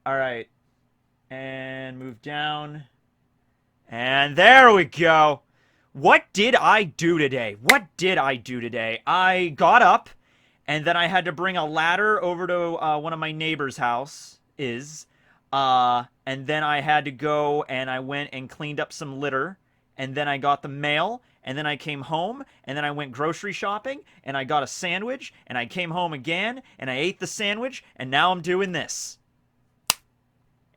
All right. And move down. And there we go. What did I do today? What did I do today? I got up, and then I had to bring a ladder over to one of my neighbor's house. And then I had to go and I went and cleaned up some litter, and then I got the mail, and then I came home, and then I went grocery shopping, and I got a sandwich, and I came home again, and I ate the sandwich, and now I'm doing this.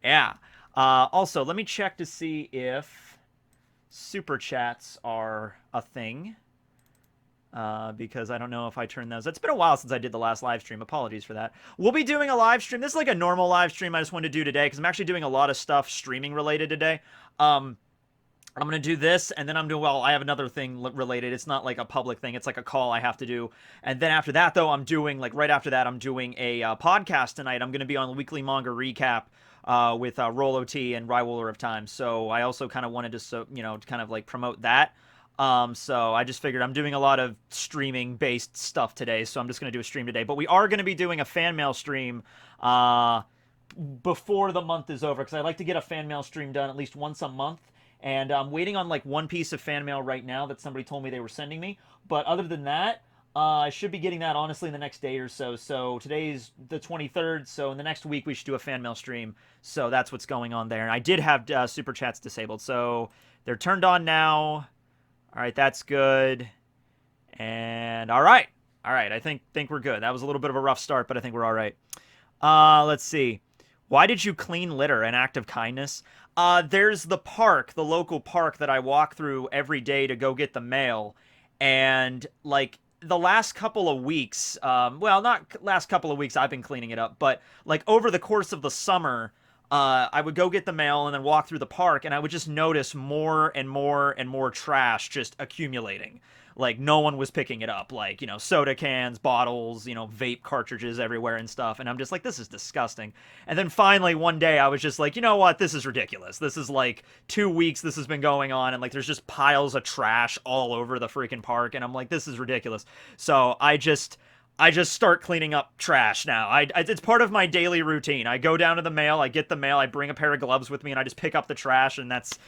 Yeah. Also, let me check to see if super chats are a thing. Because I don't know if I turned those. It's been a while since I did the last live stream. Apologies for that. We'll be doing a live stream. This is like a normal live stream I just wanted to do today because I'm actually doing a lot of stuff streaming related today. I'm going to do this, and then well, I have another thing related. It's not like a public thing. It's like a call I have to do. And then after that, though, right after that, I'm doing a podcast tonight. I'm going to be on Weekly Manga Recap with Rolo T and Rywoler of Time. So I also kind of wanted to, kind of like promote that. So I just figured I'm doing a lot of streaming-based stuff today, so I'm just going to do a stream today. But we are going to be doing a fan mail stream before the month is over, because I like to get a fan mail stream done at least once a month. And I'm waiting on like one piece of fan mail right now that somebody told me they were sending me. But other than that, I should be getting that honestly in the next day or so. So today's the 23rd, so in the next week we should do a fan mail stream. So that's what's going on there. And I did have super chats disabled, so they're turned on now. All right, that's good. And all right, I think we're good. That was a little bit of a rough start, but I think we're all right. Let's see. Why did you clean litter? An act of kindness? There's the park, the local park that I walk through every day to go get the mail. And, like, the last couple of weeks, well, not last couple of weeks I've been cleaning it up, but, like, over the course of the summer, I would go get the mail and then walk through the park, and I would just notice more and more and more trash just accumulating. Like, no one was picking it up. Like, soda cans, bottles, vape cartridges everywhere and stuff. And I'm just like, this is disgusting. And then finally, one day, I was just like, you know what? This is ridiculous. This is like 2 weeks this has been going on. And like, there's just piles of trash all over the freaking park. And I'm like, this is ridiculous. So I just start cleaning up trash now. It's part of my daily routine. I go down to the mail, I get the mail, I bring a pair of gloves with me, and I just pick up the trash, and that's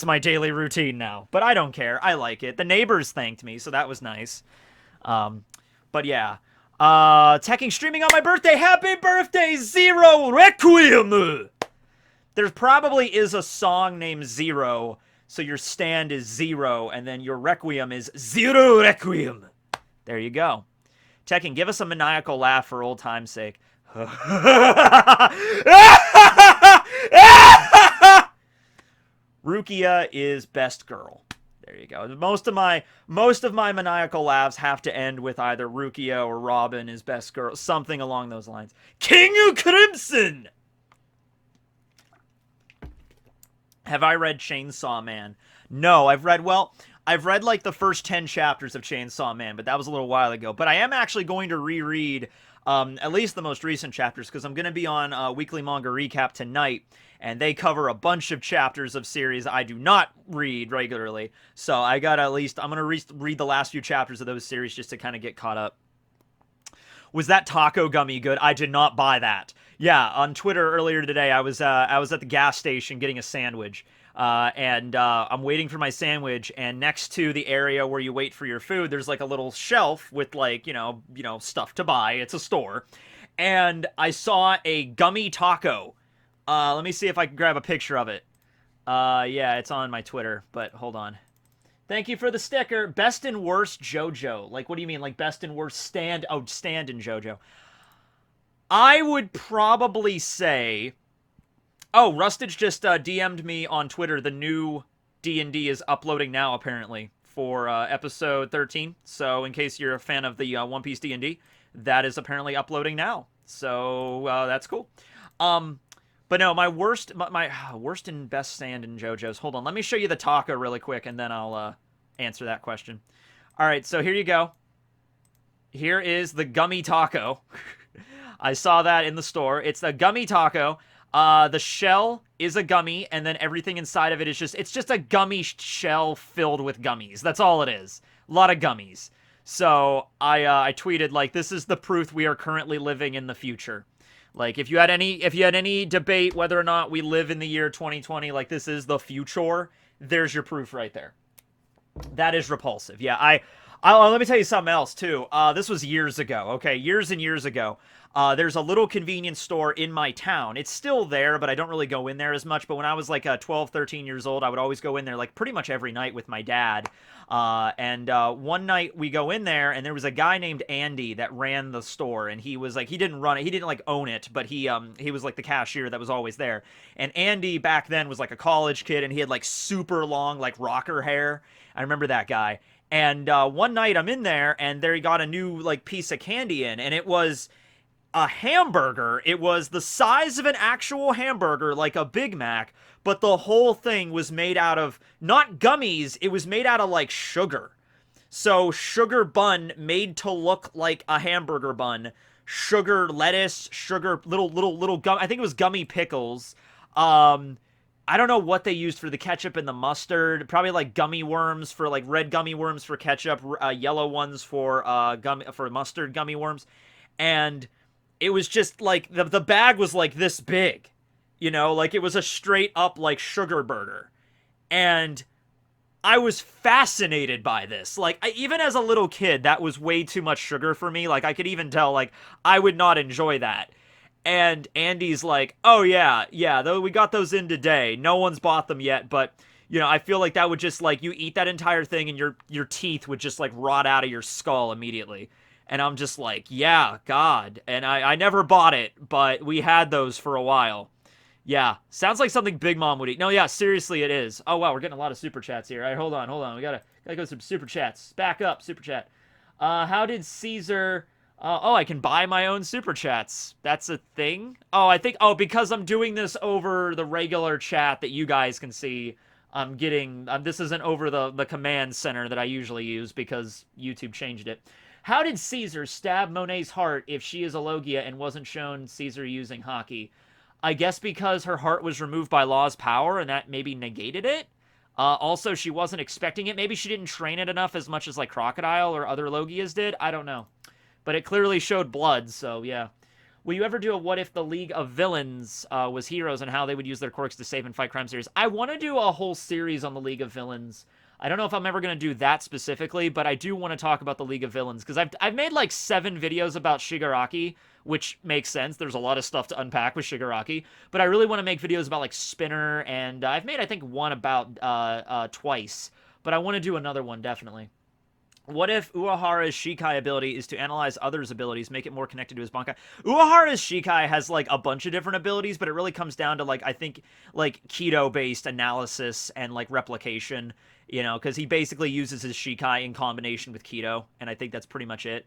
my daily routine now. But I don't care. I like it. The neighbors thanked me, so that was nice. But yeah. Tekking streaming on my birthday. Happy birthday, Zero Requiem! There probably is a song named Zero, so your stand is Zero, and then your Requiem is Zero Requiem. There you go. Tekken, give us a maniacal laugh for old time's sake. Rukia is best girl. There you go. Most of my maniacal laughs have to end with either Rukia or Robin is best girl, something along those lines. King of Crimson. Have I read Chainsaw Man? No, I've read like the first 10 chapters of Chainsaw Man, but that was a little while ago. But I am actually going to reread at least the most recent chapters, because I'm going to be on Weekly Manga Recap tonight, and they cover a bunch of chapters of series I do not read regularly. So I'm going to read the last few chapters of those series just to kind of get caught up. Was that taco gummy good? I did not buy that. Yeah, on Twitter earlier today, I was at the gas station getting a sandwich. And I'm waiting for my sandwich, and next to the area where you wait for your food, there's like a little shelf with like, stuff to buy. It's a store. And I saw a gummy taco. Let me see if I can grab a picture of it. Yeah, it's on my Twitter, but hold on. Thank you for the sticker. Best and worst Jojo. Like, what do you mean? Like, best and worst stand? Oh, stand in Jojo. I would probably say... Oh, Rustage just DM'd me on Twitter. The new D&D is uploading now, apparently, for episode 13. So, in case you're a fan of the One Piece D&D, that is apparently uploading now. So, that's cool. But no, my worst and best stand in JoJo's. Hold on, let me show you the taco really quick, and then I'll answer that question. All right, so here you go. Here is the gummy taco. I saw that in the store. It's a gummy taco. The shell is a gummy, and then everything inside of it is it's just a gummy shell filled with gummies. That's all it is. A lot of gummies. So I tweeted, like, this is the proof we are currently living in the future. Like if you had any debate whether or not we live in the year 2020, like this is the future, there's your proof right there. That is repulsive. Yeah, let me tell you something else too. This was years ago. Okay, years and years ago. There's a little convenience store in my town. It's still there, but I don't really go in there as much. But when I was like 12, 13 years old, I would always go in there like pretty much every night with my dad. And one night we go in there, and there was a guy named Andy that ran the store, and he was like, he didn't run it, he didn't like own it, but he was like the cashier that was always there. And Andy back then was like a college kid, and he had like super long like rocker hair. I remember that guy. And one night I'm in there, and there he got a new like piece of candy in, and it was a hamburger. It was the size of an actual hamburger, like a Big Mac, but the whole thing was made out of not gummies, it was made out of like sugar. So sugar bun made to look like a hamburger bun, sugar lettuce, sugar little gum. I think it was gummy pickles. I don't know what they used for the ketchup and the mustard. Probably like gummy worms for like red gummy worms for ketchup, yellow ones for mustard gummy worms, and it was just like the bag was like this big, you know, like it was a straight up like sugar burger, and I was fascinated by this. Like even as a little kid, that was way too much sugar for me. Like I could even tell like I would not enjoy that. And Andy's like, oh yeah, though we got those in today. No one's bought them yet, but you know, I feel like that would just like you eat that entire thing and your teeth would just like rot out of your skull immediately. And I'm just like, yeah, God. And I never bought it, but we had those for a while. Yeah, sounds like something Big Mom would eat. No, yeah, seriously, it is. Oh wow, we're getting a lot of super chats here. All right, hold on. We gotta go some super chats. Back up, super chat. How did Caesar? Oh, I can buy my own super chats. That's a thing? Oh, I think, because I'm doing this over the regular chat that you guys can see, I'm getting, this isn't over the command center that I usually use because YouTube changed it. How did Caesar stab Monet's heart if she is a Logia and wasn't shown Caesar using hockey? I guess because her heart was removed by Law's power and that maybe negated it? Also, she wasn't expecting it. Maybe she didn't train it enough as much as like Crocodile or other Logias did. I don't know. But it clearly showed blood, so yeah. Will you ever do a what if the League of Villains was heroes and how they would use their quirks to save and fight crime series? I want to do a whole series on the League of Villains. I don't know if I'm ever going to do that specifically, but I do want to talk about the League of Villains, because I've made like 7 videos about Shigaraki, which makes sense. There's a lot of stuff to unpack with Shigaraki, but I really want to make videos about like Spinner, and I've made, I think, one about twice, but I want to do another one, definitely. What if Uehara's Shikai ability is to analyze others' abilities, make it more connected to his Bankai? Uehara's Shikai has, like, a bunch of different abilities, but it really comes down to, like, I think, like, Keto-based analysis and, like, replication, you know, because he basically uses his Shikai in combination with Keto, and I think that's pretty much it.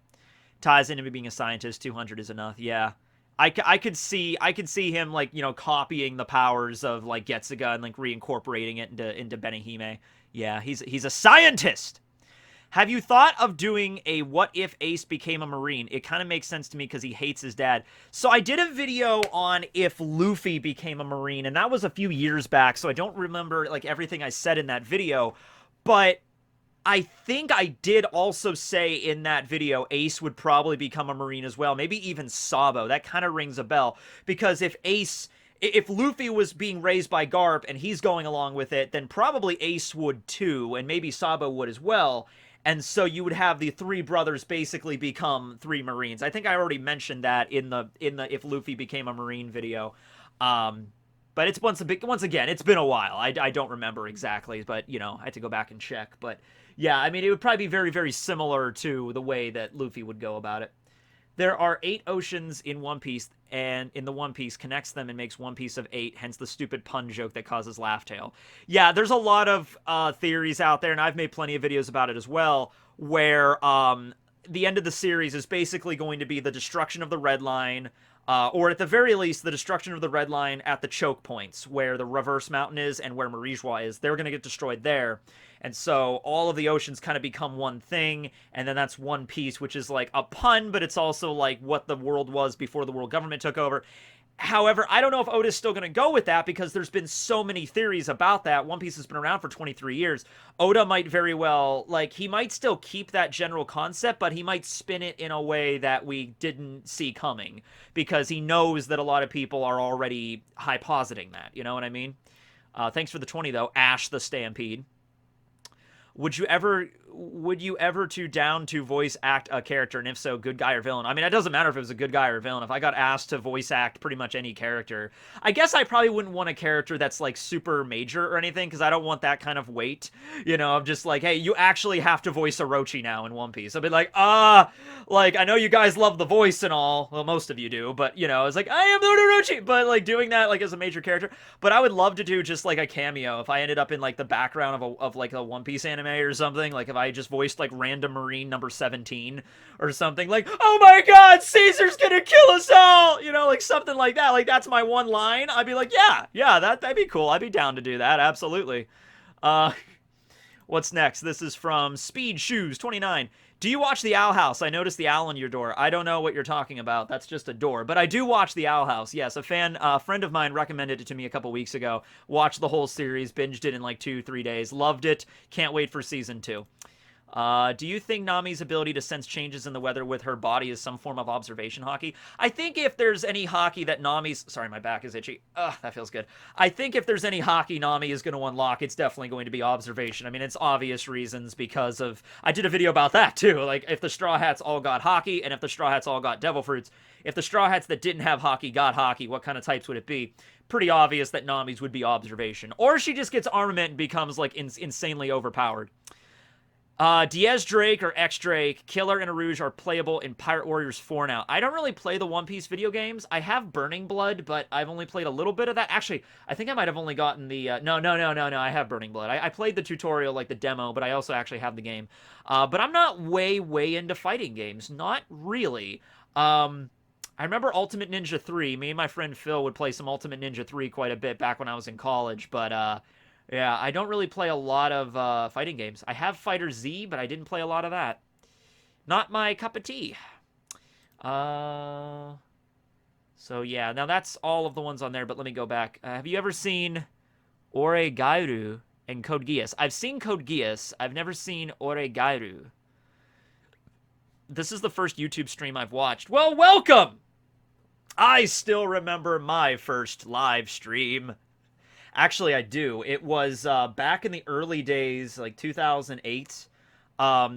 Ties into being a scientist, 200 is enough, yeah. I could see him, like, you know, copying the powers of, like, Getsuga and, like, reincorporating it into Benihime. Yeah, he's a scientist! Have you thought of doing a what if Ace became a Marine? It kind of makes sense to me because he hates his dad. So I did a video on if Luffy became a Marine, and that was a few years back, so I don't remember like everything I said in that video. But I think I did also say in that video Ace would probably become a Marine as well. Maybe even Sabo. That kind of rings a bell. Because if Luffy was being raised by Garp and he's going along with it, then probably Ace would too, and maybe Sabo would as well. And so you would have the 3 brothers basically become 3 Marines. I think I already mentioned that in the if Luffy became a Marine video. But it's once again, it's been a while. I don't remember exactly, but you know, I had to go back and check. But yeah, I mean, it would probably be very, very similar to the way that Luffy would go about it. There are 8 oceans in One Piece, and in the One Piece connects them and makes One Piece of 8, hence the stupid pun joke that causes laugh tail. Yeah, there's a lot of theories out there, and I've made plenty of videos about it as well, where the end of the series is basically going to be the destruction of the Red Line, or at the very least, the destruction of the Red Line at the choke points, where the Reverse Mountain is and where Marijois is. They're going to get destroyed there. And so all of the oceans kind of become one thing, and then that's One Piece, which is like a pun, but it's also like what the world was before the world government took over. However, I don't know if Oda's still going to go with that because there's been so many theories about that. One Piece has been around for 23 years. Oda might very well, like, he might still keep that general concept, but he might spin it in a way that we didn't see coming because he knows that a lot of people are already hypositing that. You know what I mean? Thanks for the 20, though. Ash the Stampede. Would you ever to down to voice act a character, and if so, good guy or villain? I mean, it doesn't matter if it was a good guy or villain. If I got asked to voice act pretty much any character, I guess I probably wouldn't want a character that's like super major or anything, because I don't want that kind of weight, you know, of just like, hey, you actually have to voice Orochi now in One Piece. I'd be like, like, I know you guys love the voice and all, well, most of you do, but, you know, it's like, I am Lord Orochi, but like doing that like as a major character. But I would love to do just like a cameo if I ended up in like the background of like a One Piece anime or something, like if I just voiced like random Marine number 17 or something, like, oh my god, Caesar's gonna kill us all, you know, like something like that. Like, that's my one line. I'd be like, yeah, that'd be cool. I'd be down to do that, absolutely. uh What's next? This is from Speed Shoes 29. Do you watch the Owl House? I noticed the owl on your door. I don't know what you're talking about. That's just a door. But I do watch the Owl House. Yes, a friend of mine recommended it to me a couple weeks ago. Watched the whole series, binged it in like 2-3 days. Loved it. Can't wait for season 2. Do you think Nami's ability to sense changes in the weather with her body is some form of observation hockey? I think if there's any hockey that Nami's... Sorry, my back is itchy. Ugh, that feels good. I think if there's any hockey Nami is going to unlock, it's definitely going to be observation. I mean, it's obvious reasons because of... I did a video about that, too. Like, if the Straw Hats all got hockey, and if the Straw Hats all got Devil Fruits, if the Straw Hats that didn't have hockey got hockey, what kind of types would it be? Pretty obvious that Nami's would be observation. Or she just gets armament and becomes, like, insanely overpowered. Diaz Drake or X Drake, Killer and Arouge are playable in Pirate Warriors 4 now. I don't really play the One Piece video games. I have Burning Blood, but I've only played a little bit of that. Actually, I think I might have only gotten the... No, I have Burning Blood. I played the tutorial, like the demo, but I also actually have the game. But I'm not way into fighting games. Not really. I remember Ultimate Ninja 3. Me and my friend Phil would play some Ultimate Ninja 3 quite a bit back when I was in college, but... yeah, I don't really play a lot of fighting games. I have Fighter Z, but I didn't play a lot of that. Not my cup of tea. So yeah, now that's all of the ones on there, but let me go back. Have you ever seen Oregairu and Code Geass? I've seen Code Geass. I've never seen Oregairu. This is the first YouTube stream I've watched. Well, welcome! I still remember my first live stream. Actually, I do. It was back in the early days, like 2008.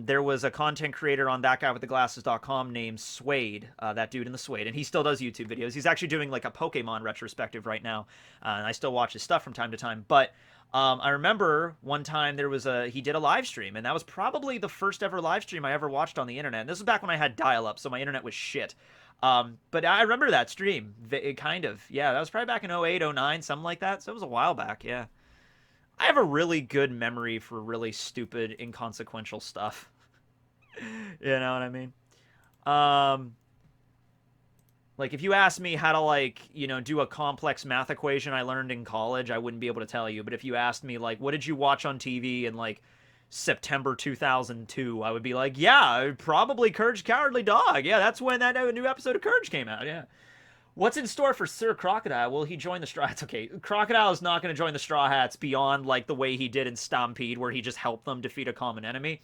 There was a content creator on thatguywiththeglasses.com named Suede, that dude in the Suede, and he still does YouTube videos. He's actually doing like a Pokemon retrospective right now, and I still watch his stuff from time to time. But I remember one time he did a live stream, and that was probably the first ever live stream I ever watched on the internet. And this was back when I had dial-up, so my internet was shit. But I remember that stream, kind of. Yeah, that was probably back in 08, 09, something like that. So it was a while back, yeah. I have a really good memory for really stupid, inconsequential stuff. You know what I mean? Like, if you asked me how to, like, you know, do a complex math equation I learned in college, I wouldn't be able to tell you. But if you asked me, like, what did you watch on TV in, like, September 2002, I would be like, yeah, probably Courage Cowardly Dog. Yeah, that's when that new episode of Courage came out, yeah. What's in store for Sir Crocodile? Will he join the Straw Hats? Okay, Crocodile is not going to join the Straw Hats beyond, like, the way he did in Stampede, where he just helped them defeat a common enemy.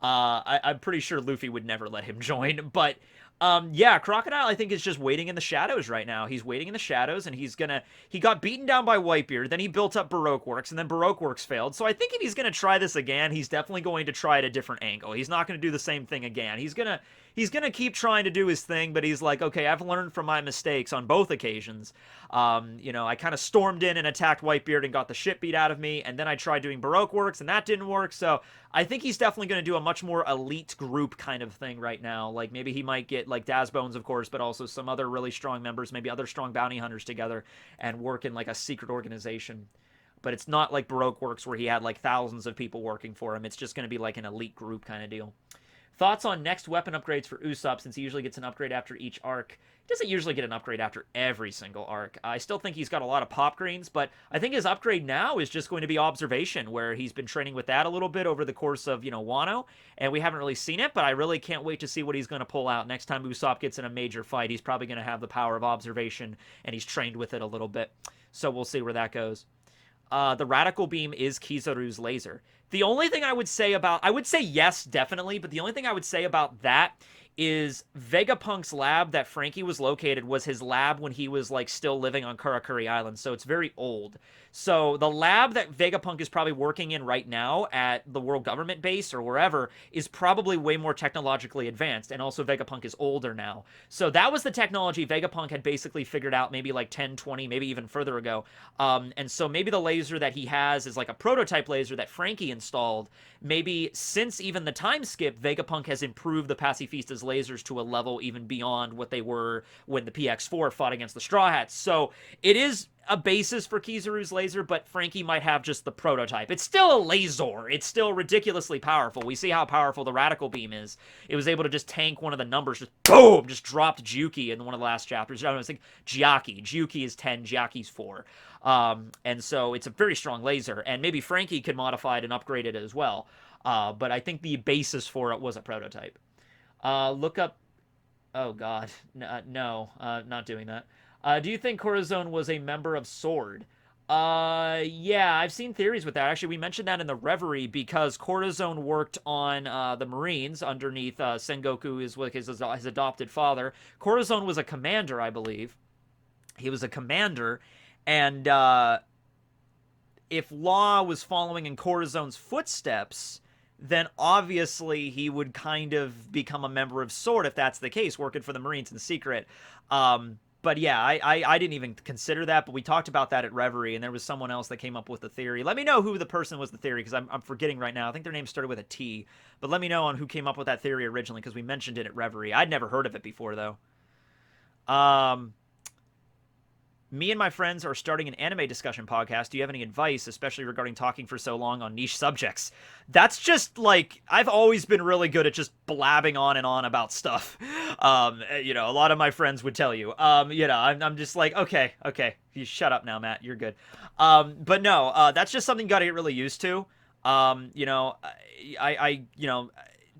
I'm pretty sure Luffy would never let him join, but... yeah, Crocodile, I think, is just waiting in the shadows right now. He's waiting in the shadows, and he got beaten down by Whitebeard, then he built up Baroque Works, and then Baroque Works failed. So I think if he's going to try this again, he's definitely going to try at a different angle. He's not going to do the same thing again. He's going to keep trying to do his thing, but he's like, okay, I've learned from my mistakes on both occasions. You know, I kind of stormed in and attacked Whitebeard and got the shit beat out of me, and then I tried doing Baroque Works, and that didn't work, so I think he's definitely going to do a much more elite group kind of thing right now. Like, maybe he might get, like, Dazbones, of course, but also some other really strong members, maybe other strong bounty hunters together, and work in, like, a secret organization. But it's not like Baroque Works where he had, like, thousands of people working for him. It's just going to be, like, an elite group kind of deal. Thoughts on next weapon upgrades for Usopp, since he usually gets an upgrade after each arc? He doesn't usually get an upgrade after every single arc. I still think he's got a lot of pop greens, but I think his upgrade now is just going to be observation, where he's been training with that a little bit over the course of, Wano, and we haven't really seen it, but I really can't wait to see what he's going to pull out. Next time Usopp gets in a major fight, he's probably going to have the power of observation, and he's trained with it a little bit. So we'll see where that goes. The Radical Beam is Kizaru's laser. The only thing I would say yes, definitely, but the only thing I would say about that is Vegapunk's lab that Frankie was located was his lab when he was, like, still living on Karakuri Island, so it's very old. So the lab that Vegapunk is probably working in right now at the World Government Base or wherever is probably way more technologically advanced, and also Vegapunk is older now. So that was the technology Vegapunk had basically figured out maybe like 10, 20, maybe even further ago. And so maybe the laser that he has is like a prototype laser that Frankie installed. Maybe since even the time skip, Vegapunk has improved the Pacifista's lasers to a level even beyond what they were when the PX4 fought against the Straw Hats. So it is a basis for Kizaru's laser, but Frankie might have just the prototype. It's still a laser. It's still ridiculously powerful. We see how powerful the Radical Beam is. It was able to just tank one of the numbers, just boom, just dropped Juki in one of the last chapters. I think Gyaki. Juki is 10, Gyaki's 4. And so it's a very strong laser, and maybe Frankie could modify it and upgrade it as well. But I think the basis for it was a prototype. Look up... Oh, God. No, not doing that. Do you think Corazon was a member of SWORD? Yeah, I've seen theories with that. Actually, we mentioned that in the Reverie because Corazon worked on the Marines underneath Sengoku, is like his adopted father. Corazon was a commander, I believe. He was a commander, and if Law was following in Corazon's footsteps, then obviously he would kind of become a member of SWORD if that's the case, working for the Marines in secret. But yeah, I didn't even consider that, but we talked about that at Reverie, and there was someone else that came up with the theory. Let me know who the person was the theory, because I'm forgetting right now. I think their name started with a T, but let me know on who came up with that theory originally, because we mentioned it at Reverie. I'd never heard of it before, though. Me and my friends are starting an anime discussion podcast. Do you have any advice, especially regarding talking for so long on niche subjects? That's just, like, I've always been really good at just blabbing on and on about stuff. A lot of my friends would tell you. I'm just like, okay, you shut up now, Matt. You're good. But no, that's just something you got to get really used to.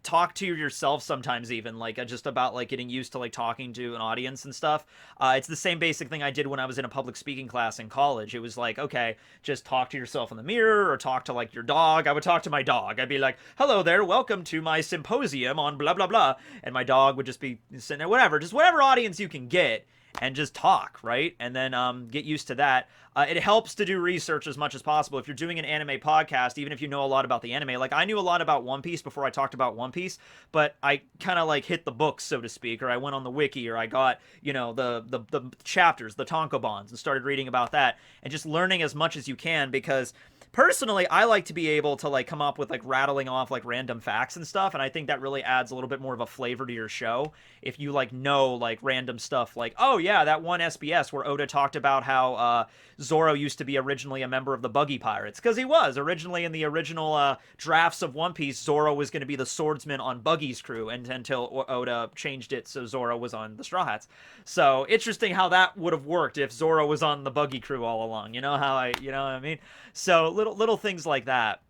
Talk to yourself sometimes, even like just about like getting used to like talking to an audience and stuff. It's the same basic thing I did when I was in a public speaking class in college. It was like, okay, just talk to yourself in the mirror, or talk to like your dog. I would talk to my dog. I'd be like, hello there, welcome to my symposium on blah blah blah, and my dog would just be sitting there, whatever audience you can get, and just talk, right? And then get used to that. It helps to do research as much as possible. If you're doing an anime podcast, even if you know a lot about the anime, like I knew a lot about One Piece before I talked about One Piece, but I kind of like hit the books, so to speak, or I went on the wiki, or I got, the chapters, the tankobons, and started reading about that, and just learning as much as you can, because personally, I like to be able to like come up with like rattling off like random facts and stuff, and I think that really adds a little bit more of a flavor to your show if you like know like random stuff, like, oh yeah, that one SBS where Oda talked about how Zoro used to be originally a member of the Buggy Pirates, because he was originally in the original drafts of One Piece. Zoro was going to be the swordsman on Buggy's crew, and until Oda changed it so Zoro was on the Straw Hats. So interesting how that would have worked if Zoro was on the Buggy crew all along. You know what I mean? So little things like that.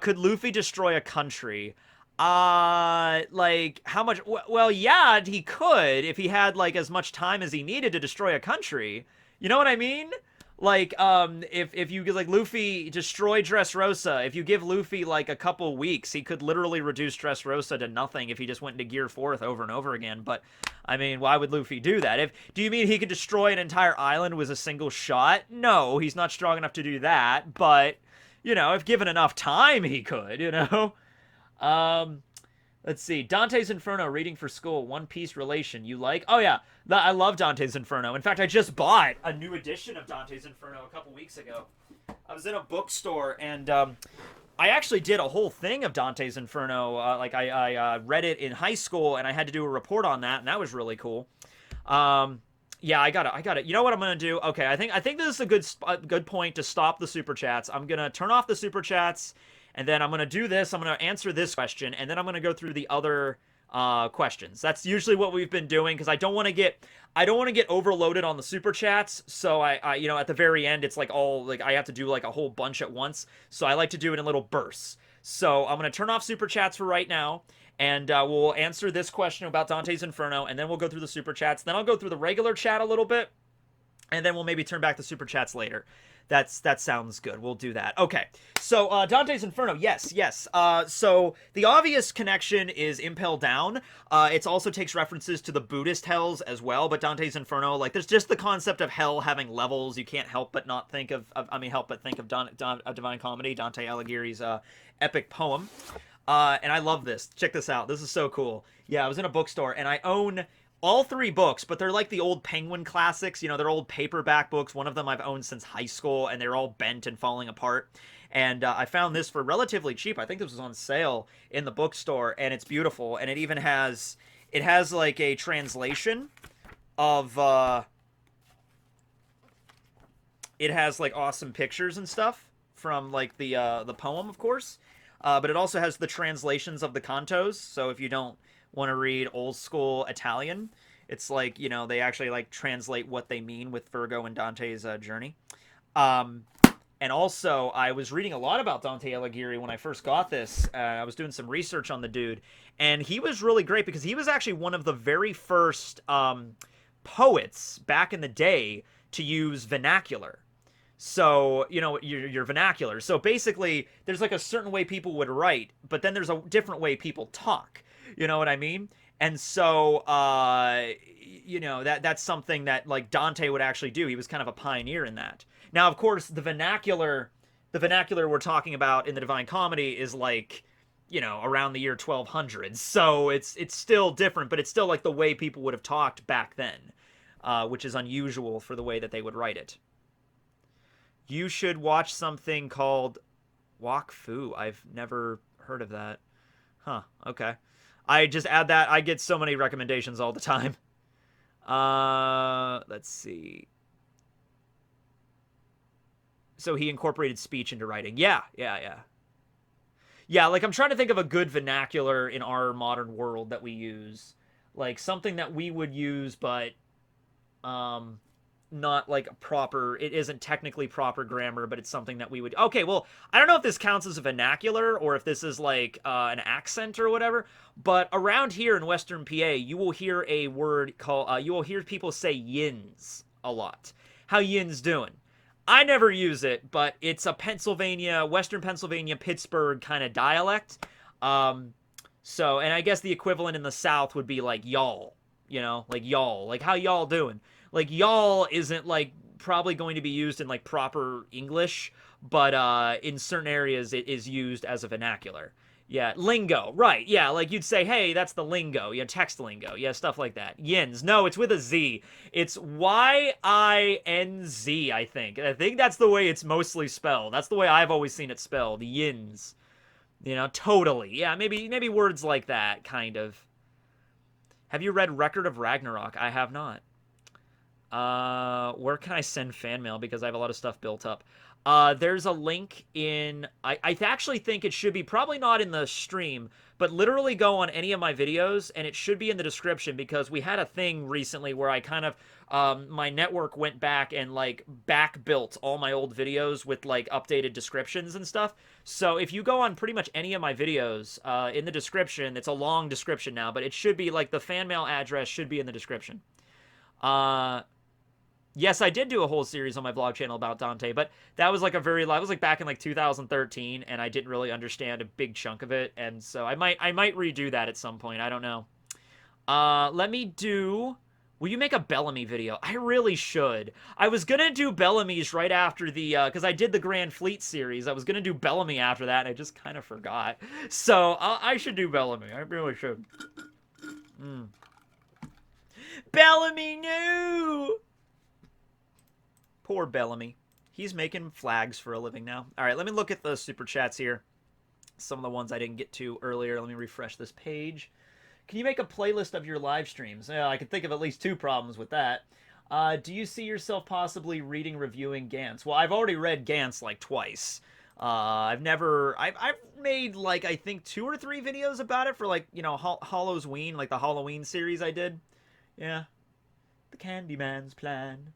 Could Luffy destroy a country? Like how much? Well, yeah, he could if he had like as much time as he needed to destroy a country. You know what I mean? Like, if you like Luffy destroy Dressrosa, if you give Luffy like a couple weeks, he could literally reduce Dressrosa to nothing if he just went into Gear 4th over and over again. But I mean, why would Luffy do that? Do you mean he could destroy an entire island with a single shot? No, he's not strong enough to do that. But if given enough time, he could. Let's see. Dante's Inferno, reading for school. One Piece relation. You like? Oh, yeah. I love Dante's Inferno. In fact, I just bought a new edition of Dante's Inferno a couple weeks ago. I was in a bookstore, and I actually did a whole thing of Dante's Inferno. I read it in high school, and I had to do a report on that, and that was really cool. Yeah, I got it. You know what I'm gonna do? Okay, I think this is a good point to stop the super chats. I'm gonna turn off the super chats, And then I'm going to do this. I'm going to answer this question, and then I'm going to go through the other questions. That's usually what we've been doing because I don't want to get overloaded on the super chats. So I you know, at the very end, it's like all like I have to do like a whole bunch at once. So I like to do it in little bursts. So I'm going to turn off super chats for right now. And we'll answer this question about Dante's Inferno, and then we'll go through the super chats. Then I'll go through the regular chat a little bit, and then we'll maybe turn back the super chats later. That sounds good. We'll do that. Okay. So Dante's Inferno. Yes. So the obvious connection is Impel Down. It also takes references to the Buddhist hells as well. But Dante's Inferno, like, there's just the concept of hell having levels. You can't help but not think of help but think of Divine Comedy, Dante Alighieri's epic poem. And I love this. Check this out. This is so cool. Yeah, I was in a bookstore, and I own all 3 books, but they're like the old Penguin classics. You know, they're old paperback books. One of them I've owned since high school, and they're all bent and falling apart. And I found this for relatively cheap. I think this was on sale in the bookstore, and it's beautiful. And it even has, like a translation of, it has like awesome pictures and stuff from like the poem, of course. But it also has the translations of the cantos. So if you don't want to read old school Italian, it's like, you know, they actually like translate what they mean with Virgo and Dante's journey. And also, I was reading a lot about Dante Alighieri when I first got this. I was doing some research on the dude, and he was really great because he was actually one of the very first poets back in the day to use vernacular. So, you know, your vernacular. So basically, there's like a certain way people would write, but then there's a different way people talk. You know what I mean? And so, you know, that's something that like Dante would actually do. He was kind of a pioneer in that. Now, of course, the vernacular we're talking about in the Divine Comedy is like, you know, around the year 1200. So it's still different, but it's still like the way people would have talked back then, which is unusual for the way that they would write it. You should watch something called Wok Fu. I've never heard of that. Huh, okay. I just add that. I get so many recommendations all the time. Let's see. So he incorporated speech into writing. Yeah. Yeah, like I'm trying to think of a good vernacular in our modern world that we use. Like something that we would use, but not like proper, it isn't technically proper grammar, but it's something that we would, okay, well, I don't know if this counts as a vernacular or if this is like an accent or whatever, but around here in Western PA, you will hear a word called, you will hear people say yins a lot. How yins doing? I never use it, but it's a Western Pennsylvania, Pittsburgh kind of dialect. So, and I guess the equivalent in the South would be like y'all, you know, like y'all, like how y'all doing? Like, y'all isn't, like, probably going to be used in, like, proper English, but in certain areas it is used as a vernacular. Yeah, lingo, right, yeah, like, you'd say, hey, that's the lingo, yeah, text lingo, yeah, stuff like that. Yins, no, it's with a Z. It's Y-I-N-Z, I think. I think that's the way it's mostly spelled. That's the way I've always seen it spelled, yins. You know, totally, yeah, maybe words like that, kind of. Have you read Record of Ragnarok? I have not. Where can I send fan mail? Because I have a lot of stuff built up. There's a link in, I actually think it should be, probably not in the stream, but literally go on any of my videos, and it should be in the description, because we had a thing recently where I kind of, my network went back and, like, back-built all my old videos with, like, updated descriptions and stuff. So if you go on pretty much any of my videos, in the description, it's a long description now, but it should be, like, the fan mail address should be in the description. Yes, I did do a whole series on my vlog channel about Dante, but that was like that was like back in like 2013, and I didn't really understand a big chunk of it, and so I might redo that at some point. I don't know. Will you make a Bellamy video? I really should. I was gonna do Bellamy's right after the, because I did the Grand Fleet series. I was gonna do Bellamy after that, and I just kind of forgot. So, I should do Bellamy. I really should. Bellamy, no! Poor Bellamy. He's making flags for a living now. All right, let me look at the super chats here. Some of the ones I didn't get to earlier. Let me refresh this page. Can you make a playlist of your live streams? Yeah, I can think of at least 2 problems with that. Do you see yourself possibly reading, reviewing Gantz? Well, I've already read Gantz like twice. I've made like I think 2 or 3 videos about it for like Halloween, like the Halloween series I did. Yeah, the Candyman's plan.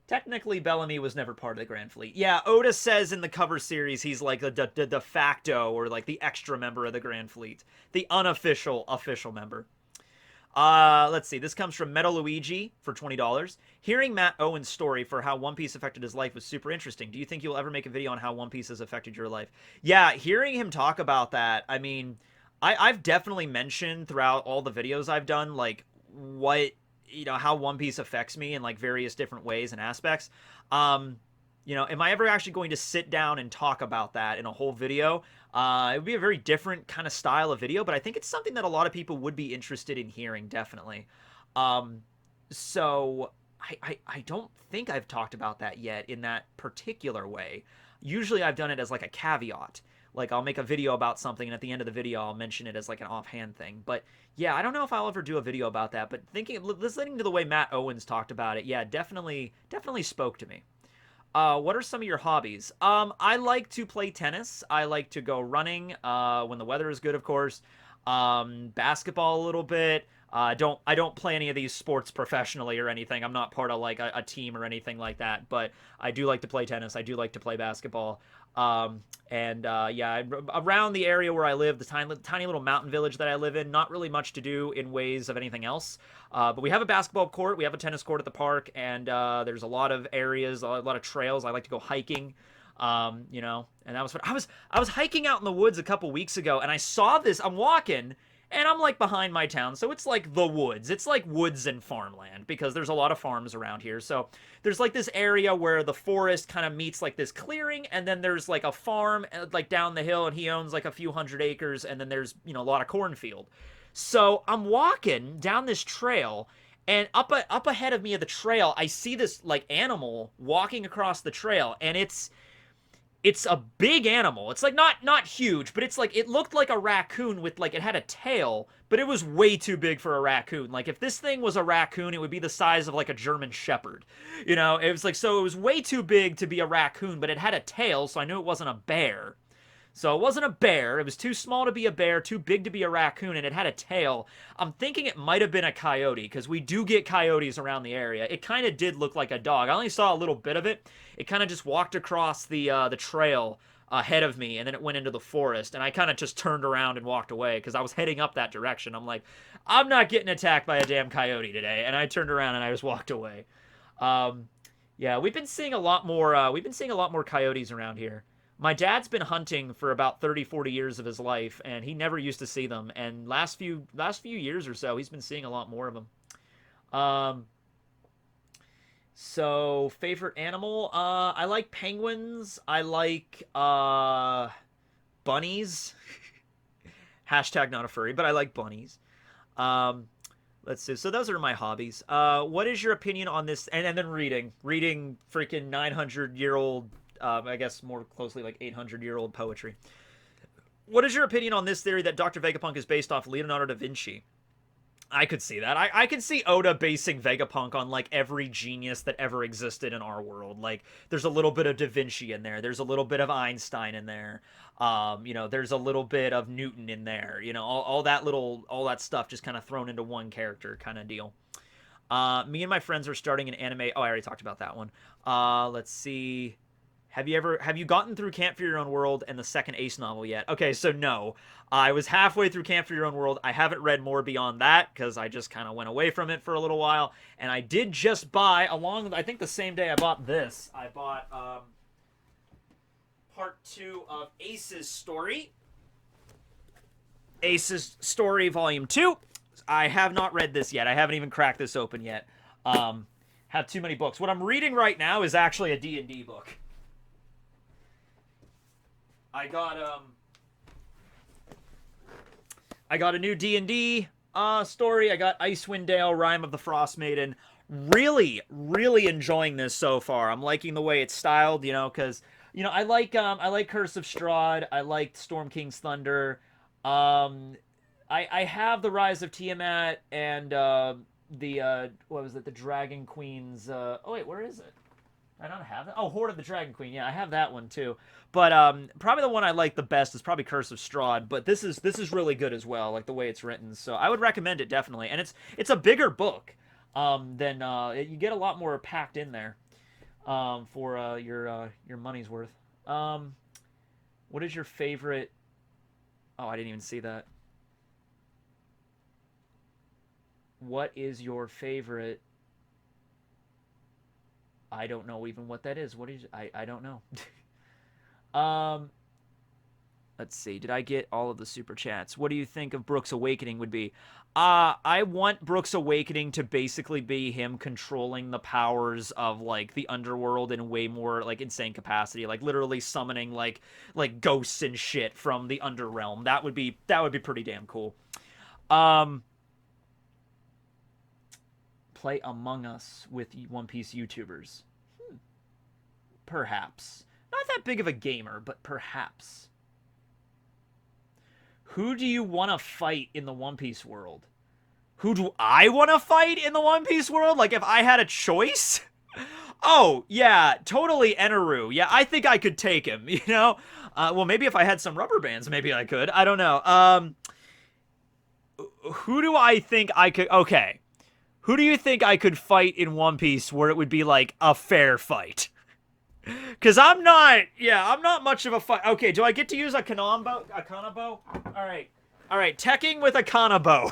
Technically, Bellamy was never part of the Grand Fleet. Yeah, Oda says in the cover series he's like the de facto or like the extra member of the Grand Fleet, the unofficial official member. Let's see. This comes from Metal Luigi for $20. Hearing Matt Owen's story for how One Piece affected his life was super interesting. Do you think you'll ever make a video on how One Piece has affected your life? Yeah, hearing him talk about that, I mean, I've definitely mentioned throughout all the videos I've done, like, what, how One Piece affects me in, like, various different ways and aspects. Am I ever actually going to sit down and talk about that in a whole video? It would be a very different kind of style of video, but I think it's something that a lot of people would be interested in hearing, definitely. So I don't think I've talked about that yet in that particular way. Usually I've done it as like a caveat. Like I'll make a video about something and at the end of the video I'll mention it as like an offhand thing. But yeah, I don't know if I'll ever do a video about that, but listening to the way Matt Owens talked about it, yeah, definitely spoke to me. What are some of your hobbies? I like to play tennis. I like to go running when the weather is good, of course. Basketball a little bit. I don't play any of these sports professionally or anything. I'm not part of like a team or anything like that. But I do like to play tennis. I do like to play basketball. Yeah, around the area where I live, the tiny little mountain village that I live in, not really much to do in ways of anything else. But we have a basketball court, we have a tennis court at the park, and there's a lot of areas, a lot of trails. I like to go hiking, and that was fun. I was hiking out in the woods a couple weeks ago, and I saw this. I'm walking. And I'm like behind my town, so it's like the woods. It's like woods and farmland because there's a lot of farms around here. So there's like this area where the forest kind of meets like this clearing, and then there's like a farm like down the hill, and he owns like a few hundred acres, and then there's a lot of cornfield. So I'm walking down this trail, and up ahead of me of the trail, I see this like animal walking across the trail, and it's a big animal. It's like not huge, but it's like it looked like a raccoon with like it had a tail, but it was way too big for a raccoon. Like if this thing was a raccoon, it would be the size of like a German shepherd. It was like so it was way too big to be a raccoon, but it had a tail, so I knew it wasn't a bear. So it wasn't a bear. It was too small to be a bear, too big to be a raccoon, and it had a tail. I'm thinking it might have been a coyote, because we do get coyotes around the area. It kind of did look like a dog. I only saw a little bit of it. It kind of just walked across the trail ahead of me, and then it went into the forest, and I kind of just turned around and walked away, because I was heading up that direction. I'm like, I'm not getting attacked by a damn coyote today, and I turned around and I just walked away. Yeah, we've been seeing a lot more coyotes around here. My dad's been hunting for about 30, 40 years of his life, and he never used to see them. And last few years or so, he's been seeing a lot more of them. So favorite animal? I like penguins. I like bunnies. Hashtag not a furry, but I like bunnies. Let's see. So those are my hobbies. What is your opinion on this? And then reading freaking 900-year-old. I guess more closely like 800-year-old poetry. What is your opinion on this theory that Dr. Vegapunk is based off Leonardo da Vinci? I could see that. I could see Oda basing Vegapunk on like every genius that ever existed in our world. Like there's a little bit of Da Vinci in there. There's a little bit of Einstein in there. There's a little bit of Newton in there. All that stuff just kind of thrown into one character kind of deal. Me and my friends are starting an anime. Oh, I already talked about that one. Let's see. Have you gotten through Camp for Your Own World and the second Ace novel yet? Okay, so no. I was halfway through Camp for Your Own World. I haven't read more beyond that because I just kind of went away from it for a little while. And I did just buy, I think the same day I bought this, I bought part 2 of Ace's Story. Ace's Story Volume 2. I have not read this yet. I haven't even cracked this open yet. Have too many books. What I'm reading right now is actually a D&D book. I got a new D&D story. I got Icewind Dale, Rime of the Frost Maiden. Really, really enjoying this so far. I'm liking the way it's styled, because I like Curse of Strahd. I liked Storm King's Thunder. I have the Rise of Tiamat and the what was it? The Dragon Queen's. Oh wait, where is it? I don't have that. Oh, Horde of the Dragon Queen. Yeah, I have that one too. But probably the one I like the best is probably Curse of Strahd. But this is really good as well, like the way it's written. So I would recommend it definitely. And it's a bigger book. Than you get a lot more packed in there. For your money's worth. What is your favorite? Oh, I didn't even see that. What is your favorite? I don't know even what that is. What is I don't know. um let's see. Did I get all of the super chats? What do you think of Brooks Awakening would be? I want Brooks Awakening to basically be him controlling the powers of like the underworld in way more like insane capacity, like literally summoning like ghosts and shit from the underrealm. That would be pretty damn cool. Play Among Us with One Piece YouTubers. Perhaps. Not that big of a gamer, but perhaps. Who do you want to fight in the One Piece world? Who do I want to fight in the One Piece world? Like, if I had a choice? Oh, yeah, totally Eneru. Yeah, I think I could take him, you know? Well, maybe if I had some rubber bands, maybe I could. I don't know. Who do I think I could... Okay. Who do you think I could fight in One Piece where it would be, like, a fair fight? Because I'm not much of a fight. Okay, do I get to use a kanabo? All right, Tekking with a kanabo.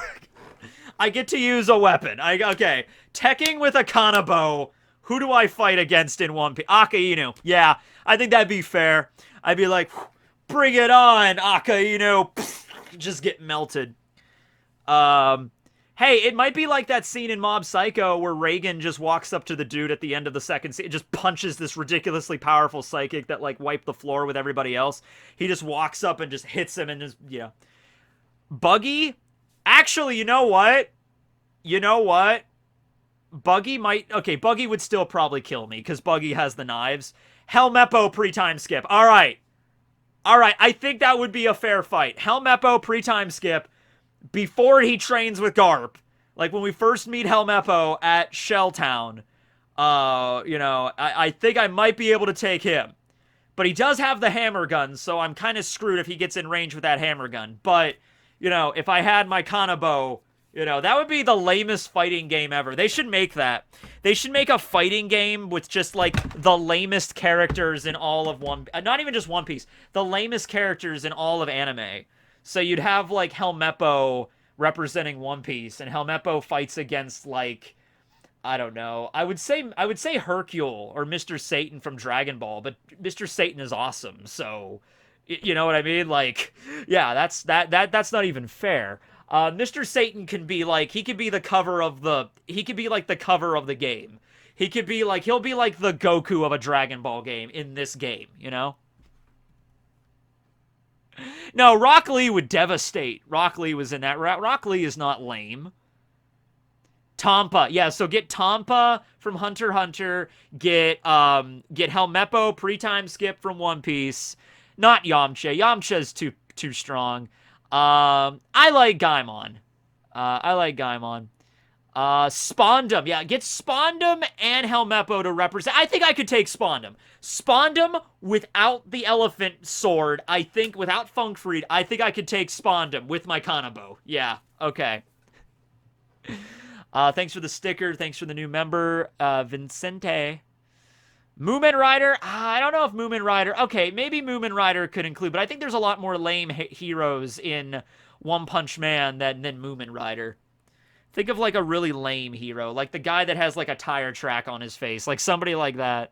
I get to use a weapon. Okay, Tekking with a kanabo. Who do I fight against in One Piece? Akainu. Yeah, I think that'd be fair. I'd be like, bring it on, Akainu. Just get melted. Hey, it might be like that scene in Mob Psycho where Reagan just walks up to the dude at the end of the second scene, just punches this ridiculously powerful psychic that like wiped the floor with everybody else. He just walks up and just hits him and just, yeah. Buggy? Actually, you know what? Buggy would still probably kill me because Buggy has the knives. Helmeppo pre-time skip. All right, I think that would be a fair fight. Helmeppo pre-time skip. Before he trains with Garp, like when we first meet Helmeppo at Shelltown, I think I might be able to take him. But he does have the hammer gun, so I'm kind of screwed if he gets in range with that hammer gun. But, if I had my kanabo, that would be the lamest fighting game ever. They should make that. They should make a fighting game with just, like, the lamest characters in all of not even just One Piece, the lamest characters in all of anime. So you'd have, like, Helmeppo representing One Piece, and Helmeppo fights against, like, I don't know. I would say Hercule or Mr. Satan from Dragon Ball, but Mr. Satan is awesome, so you know what I mean? Like, yeah, that's not even fair. Mr. Satan can be like he could be the cover of the game. He'll be like the Goku of a Dragon Ball game in this game, you know? No, Rock Lee would devastate. Rock Lee was in that. Rock Lee is not lame. Tampa. Yeah, so get Tampa from Hunter x Hunter. Get Helmeppo pre-time skip from One Piece. Not Yamcha. Yamcha's too strong. I like Gaimon. Spondum. Yeah, get Spondum and Helmeppo to represent. I think I could take Spondum. Spondum without the elephant sword. I think without Funkfried, I think I could take Spondum with my kanabo. Yeah, okay. Thanks for the sticker. Thanks for the new member, Vincente. Moomin Rider? I don't know if Moomin Rider... Okay, maybe Moomin Rider could include, but I think there's a lot more lame heroes in One Punch Man than Moomin Rider. Think of, like, a really lame hero. Like, the guy that has, like, a tire track on his face. Like, somebody like that.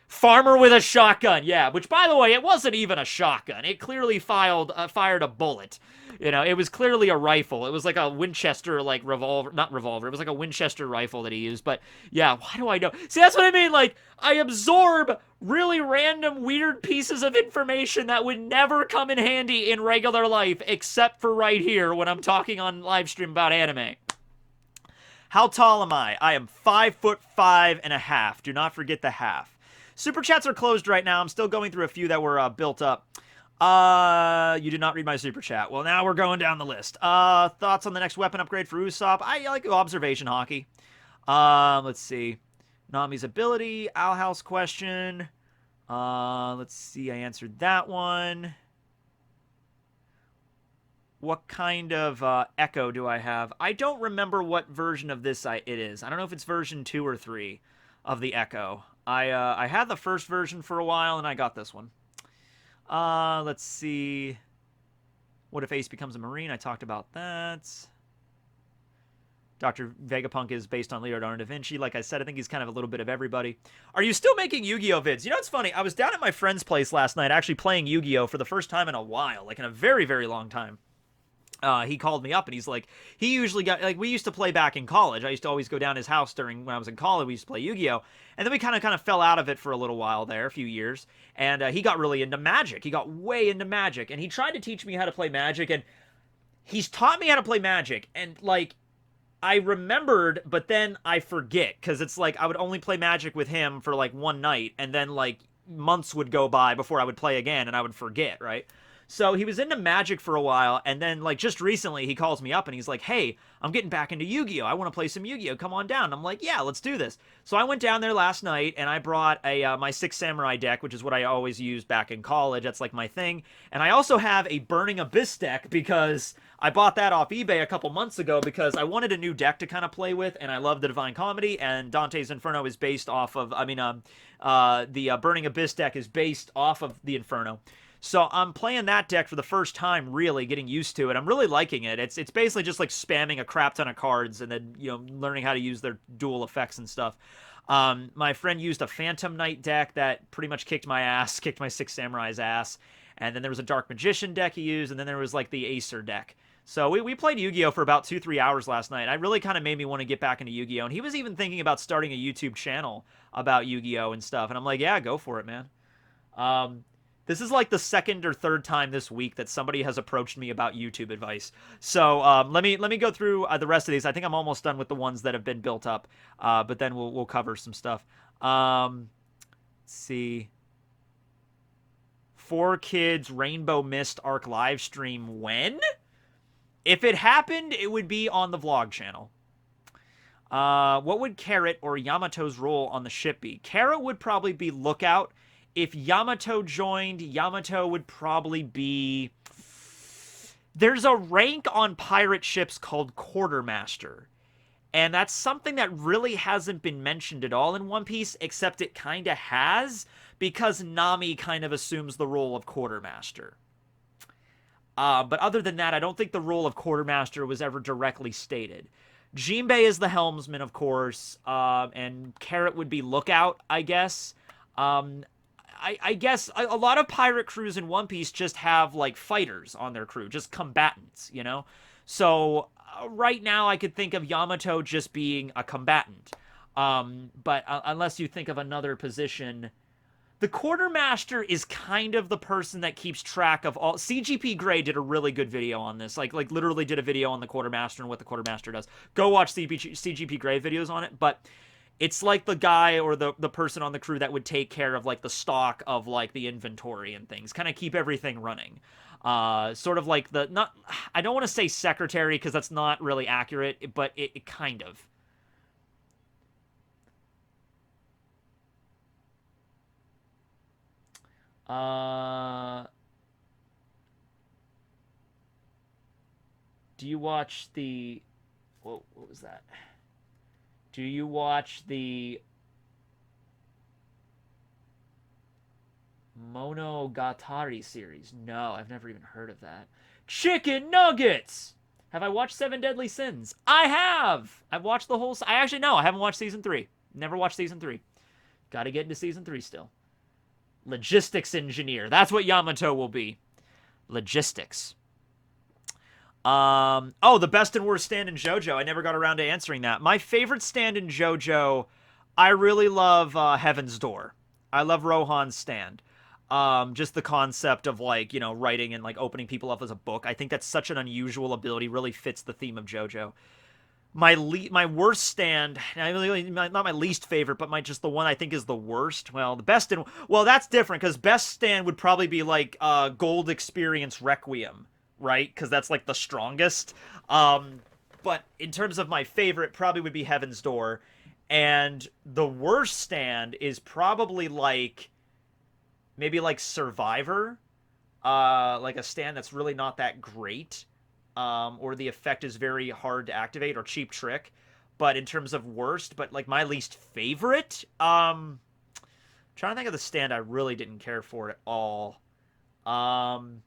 Farmer with a shotgun, yeah. Which, by the way, it wasn't even a shotgun. It clearly fired a bullet. It was clearly a rifle. It was like a Winchester, like, revolver. Not revolver. It was like a Winchester rifle that he used. But, yeah, why do I know? See, that's what I mean. Like, I absorb really random, weird pieces of information that would never come in handy in regular life, except for right here when I'm talking on live stream about anime. How tall am I? I am 5'5.5". Do not forget the half. Super chats are closed right now. I'm still going through a few that were built up. You did not read my super chat. Well, now we're going down the list. Thoughts on the next weapon upgrade for Usopp? I like observation hockey. Let's see. Nami's ability, Owl House question. Let's see, I answered that one. What kind of echo do I have? I don't remember what version of this it is. I don't know if it's version 2 or 3 of the echo. I had the first version for a while, and I got this one. Let's see. What if Ace becomes a Marine? I talked about that. Dr. Vegapunk is based on Leonardo da Vinci. Like I said, I think he's kind of a little bit of everybody. Are you still making Yu-Gi-Oh! Vids? You know, it's funny. I was down at my friend's place last night actually playing Yu-Gi-Oh! For the first time in a while. Like in a very, very long time. He called me up and he's like, he usually got, like, we used to play back in college. I used to always go down his house when I was in college. We used to play Yu-Gi-Oh! And then we kind of fell out of it for a little while there, a few years. And he got really into Magic. He got way into Magic. And he tried to teach me how to play Magic. And he's taught me how to play Magic. And, like, I remembered, but then I forget. Because it's like, I would only play Magic with him for, like, one night. And then, like, months would go by before I would play again. And I would forget, right? So he was into Magic for a while, and then, like, just recently he calls me up and he's like, hey, I'm getting back into Yu-Gi-Oh! I want to play some Yu-Gi-Oh! Come on down. I'm like, yeah, let's do this. So I went down there last night, and I brought my Six Samurai deck, which is what I always used back in college. That's, like, my thing. And I also have a Burning Abyss deck because I bought that off eBay a couple months ago because I wanted a new deck to kind of play with, and I love the Divine Comedy, and Dante's Inferno is based off of, the Burning Abyss deck is based off of the Inferno. So I'm playing that deck for the first time, really getting used to it. I'm really liking it. It's basically just like spamming a crap ton of cards and then, you know, learning how to use their dual effects and stuff. My friend used a Phantom Knight deck that pretty much kicked my ass, kicked my Six Samurai's ass. And then there was a Dark Magician deck he used, and then there was like the Acer deck. So we played Yu-Gi-Oh! For about 2-3 hours last night. It really kind of made me want to get back into Yu-Gi-Oh! And he was even thinking about starting a YouTube channel about Yu-Gi-Oh! And stuff. And I'm like, yeah, go for it, man. This is like the second or third time this week that somebody has approached me about YouTube advice. So let me go through the rest of these. I think I'm almost done with the ones that have been built up, but then we'll cover some stuff. Let's see. 4Kids Rainbow Mist Arc live stream when? If it happened, it would be on the vlog channel. What would Carrot or Yamato's role on the ship be? Carrot would probably be lookout. If Yamato joined, Yamato would probably be... There's a rank on pirate ships called Quartermaster. And that's something that really hasn't been mentioned at all in One Piece, except it kind of has, because Nami kind of assumes the role of Quartermaster. But other than that, I don't think the role of Quartermaster was ever directly stated. Jinbei is the helmsman, of course, and Carrot would be lookout, I guess. I guess a lot of pirate crews in One Piece just have, like, fighters on their crew, just combatants, you know? So, right now I could think of Yamato just being a combatant. But unless you think of another position... The Quartermaster is kind of the person that keeps track of all... CGP Grey did a really good video on this. Like literally did a video on the Quartermaster and what the Quartermaster does. Go watch CGP Grey videos on it, but... It's like the guy or the person on the crew that would take care of, like, the stock of, like, the inventory and things. Kind of keep everything running. Sort of like the... I don't want to say secretary, because that's not really accurate, but it kind of. Do you watch the... Whoa, what was that? Do you watch the Monogatari series? No, I've never even heard of that. Chicken Nuggets! Have I watched Seven Deadly Sins? I have! I've watched the whole... I actually, no, I haven't watched Season 3. Never watched Season 3. Gotta get into Season 3 still. Logistics engineer. That's what Yamato will be. Logistics. Oh, the best and worst stand in JoJo. I never got around to answering that. My favorite stand in JoJo, I really love Heaven's Door. I love Rohan's stand. Just the concept of, like, you know, writing and, like, opening people up as a book. I think that's such an unusual ability. Really fits the theme of JoJo. My worst stand, not my least favorite, but just the one I think is the worst. Well, the best and... Well, that's different, because best stand would probably be, like, Gold Experience Requiem. Right? Because that's, like, the strongest. But in terms of my favorite, probably would be Heaven's Door. And the worst stand is probably like maybe like Survivor, like a stand that's really not that great, or the effect is very hard to activate, or Cheap Trick. But in terms of worst, but like my least favorite, trying to think of the stand I really didn't care for at all. Um,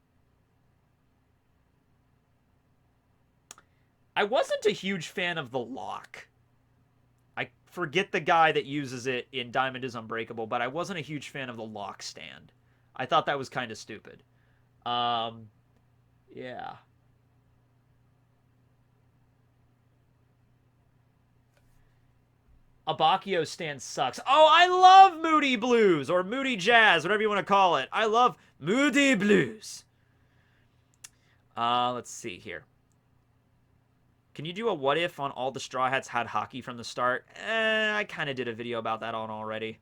I wasn't a huge fan of the lock. I forget the guy that uses it in Diamond is Unbreakable, but I wasn't a huge fan of the lock stand. I thought that was kind of stupid. Um, yeah. Abakio stand sucks. Oh, I love Moody Blues or Moody Jazz, whatever you want to call it. I love Moody Blues. Let's see here. Can you do a what if on all the Straw Hats had hockey from the start? I kind of did a video about that on already.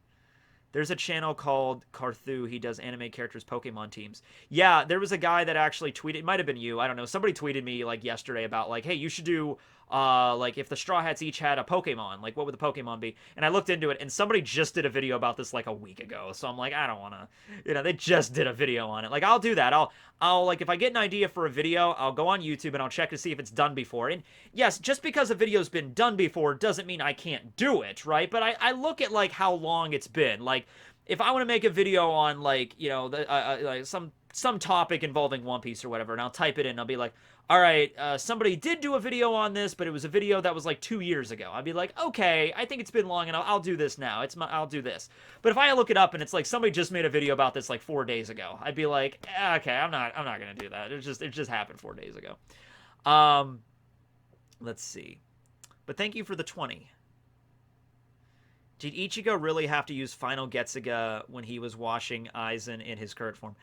There's a channel called Carthu. He does anime characters Pokemon teams. Yeah, there was a guy that actually tweeted. It might have been you. I don't know. Somebody tweeted me like yesterday about like, hey, you should do like if the Straw Hats each had a Pokemon, like what would the Pokemon be? And I looked into it, and somebody just did a video about this like a week ago. So I'm like, I don't want to, they just did a video on it. Like I'll do that. I'll like if I get an idea for a video, I'll go on YouTube and I'll check to see if it's done before. And yes, just because a video's been done before doesn't mean I can't do it, right? But I look at like how long it's been. Like if I want to make a video on like like some topic involving One Piece or whatever, and I'll type it in, I'll be like, all right, somebody did do a video on this, but it was a video that was like 2 years ago. I'd be like, okay, I think it's been long, and I'll do this now. I'll do this. But if I look it up and it's like somebody just made a video about this like 4 days ago, I'd be like, okay, I'm not gonna do that. It just happened 4 days ago. Let's see. But thank you for the 20. Did Ichigo really have to use Final Getsuga when he was washing Aizen in his current form?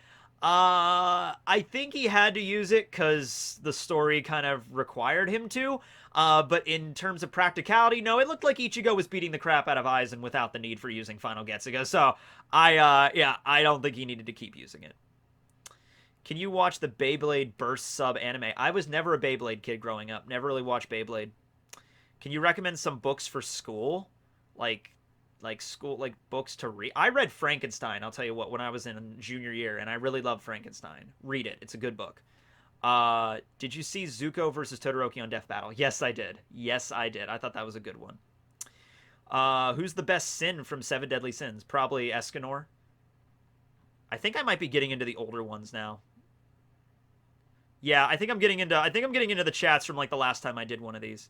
I think he had to use it because the story kind of required him to. But in terms of practicality, no, it looked like Ichigo was beating the crap out of Aizen without the need for using Final Getsuga. So, I don't think he needed to keep using it. Can you watch the Beyblade Burst sub anime? I was never a Beyblade kid growing up. Never really watched Beyblade. Can you recommend some books for school? Like school, like books to read. I read Frankenstein, I'll tell you what, when I was in junior year, and I really love Frankenstein. Read it. It's a good book. Did you see Zuko versus Todoroki on Death Battle? Yes, I did. Yes, I did. I thought that was a good one. Who's the best Sin from Seven Deadly Sins? Probably Escanor. I think I might be getting into the older ones now. Yeah, I think I'm getting into the chats from like the last time I did one of these.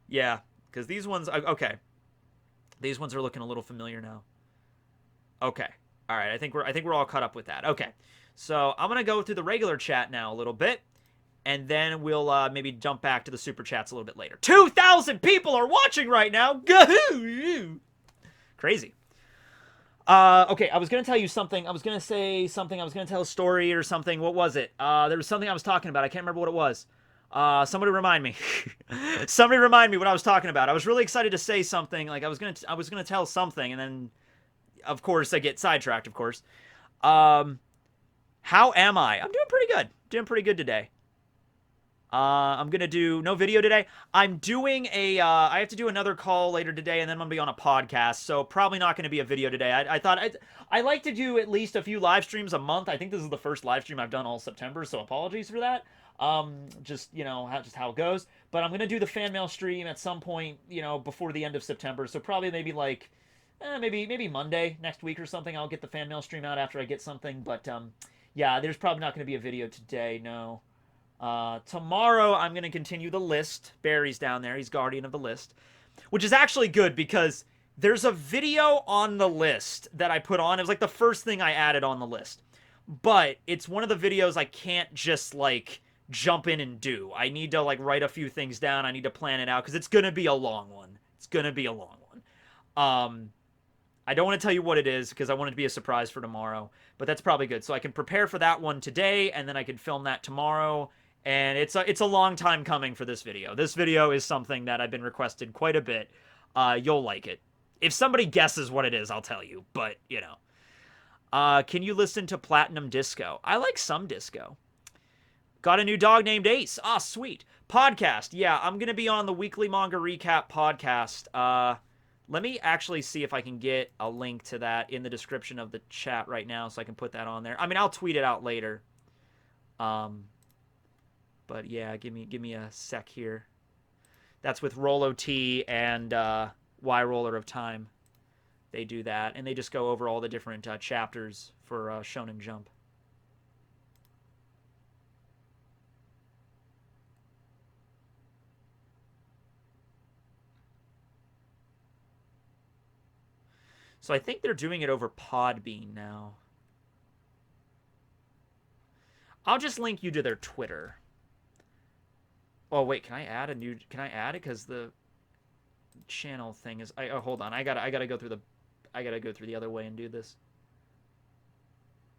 Yeah, because these ones, okay. These ones are looking a little familiar now. Okay. All right. I think we're all caught up with that. Okay. So I'm gonna go through the regular chat now a little bit, and then we'll maybe jump back to the super chats a little bit later. 2,000 people are watching right now. Gahoo! Crazy. Okay. I was gonna tell you something. I was gonna say something. I was gonna tell a story or something. What was it? There was something I was talking about. I can't remember what it was. Somebody remind me. Somebody remind me what I was talking about. I was really excited to say something. Like I was gonna tell something, and then, of course, I get sidetracked. Of course. How am I? I'm doing pretty good. Doing pretty good today. I'm gonna do no video today. I'm doing a. I have to do another call later today, and then I'm gonna be on a podcast. So probably not gonna be a video today. I thought I like to do at least a few live streams a month. I think this is the first live stream I've done all September. So apologies for that. Just how it goes. But I'm gonna do the fan mail stream at some point, before the end of September. So probably maybe like, maybe Monday next week or something. I'll get the fan mail stream out after I get something. But yeah, there's probably not gonna be a video today. No. Tomorrow I'm gonna continue the list. Barry's down there. He's guardian of the list, which is actually good because there's a video on the list that I put on. It was like the first thing I added on the list, but it's one of the videos I can't just like jump in and do. I need to like write a few things down. I need to plan it out because it's gonna be a long one. It's gonna be a long one. I don't want to tell you what it is because I want it to be a surprise for tomorrow, but that's probably good. So I can prepare for that one today, and then I can film that tomorrow. And it's a long time coming for this video. This video is something that I've been requested quite a bit. You'll like it. If somebody guesses what it is, I'll tell you. But can you listen to Platinum Disco? I like some disco. Got a new dog named Ace. Ah, sweet. Podcast. Yeah, I'm going to be on the weekly manga recap podcast. Let me actually see if I can get a link to that in the description of the chat right now so I can put that on there. I mean, I'll tweet it out later. But yeah, give me a sec here. That's with Rolo T and Y Roller of Time. They do that, and they just go over all the different chapters for Shonen Jump. So I think they're doing it over Podbean now. I'll just link you to their Twitter. Oh wait, can I add a new? Can I add it? Because the channel thing is. Oh, hold on. I gotta go through the. I gotta go through the other way and do this.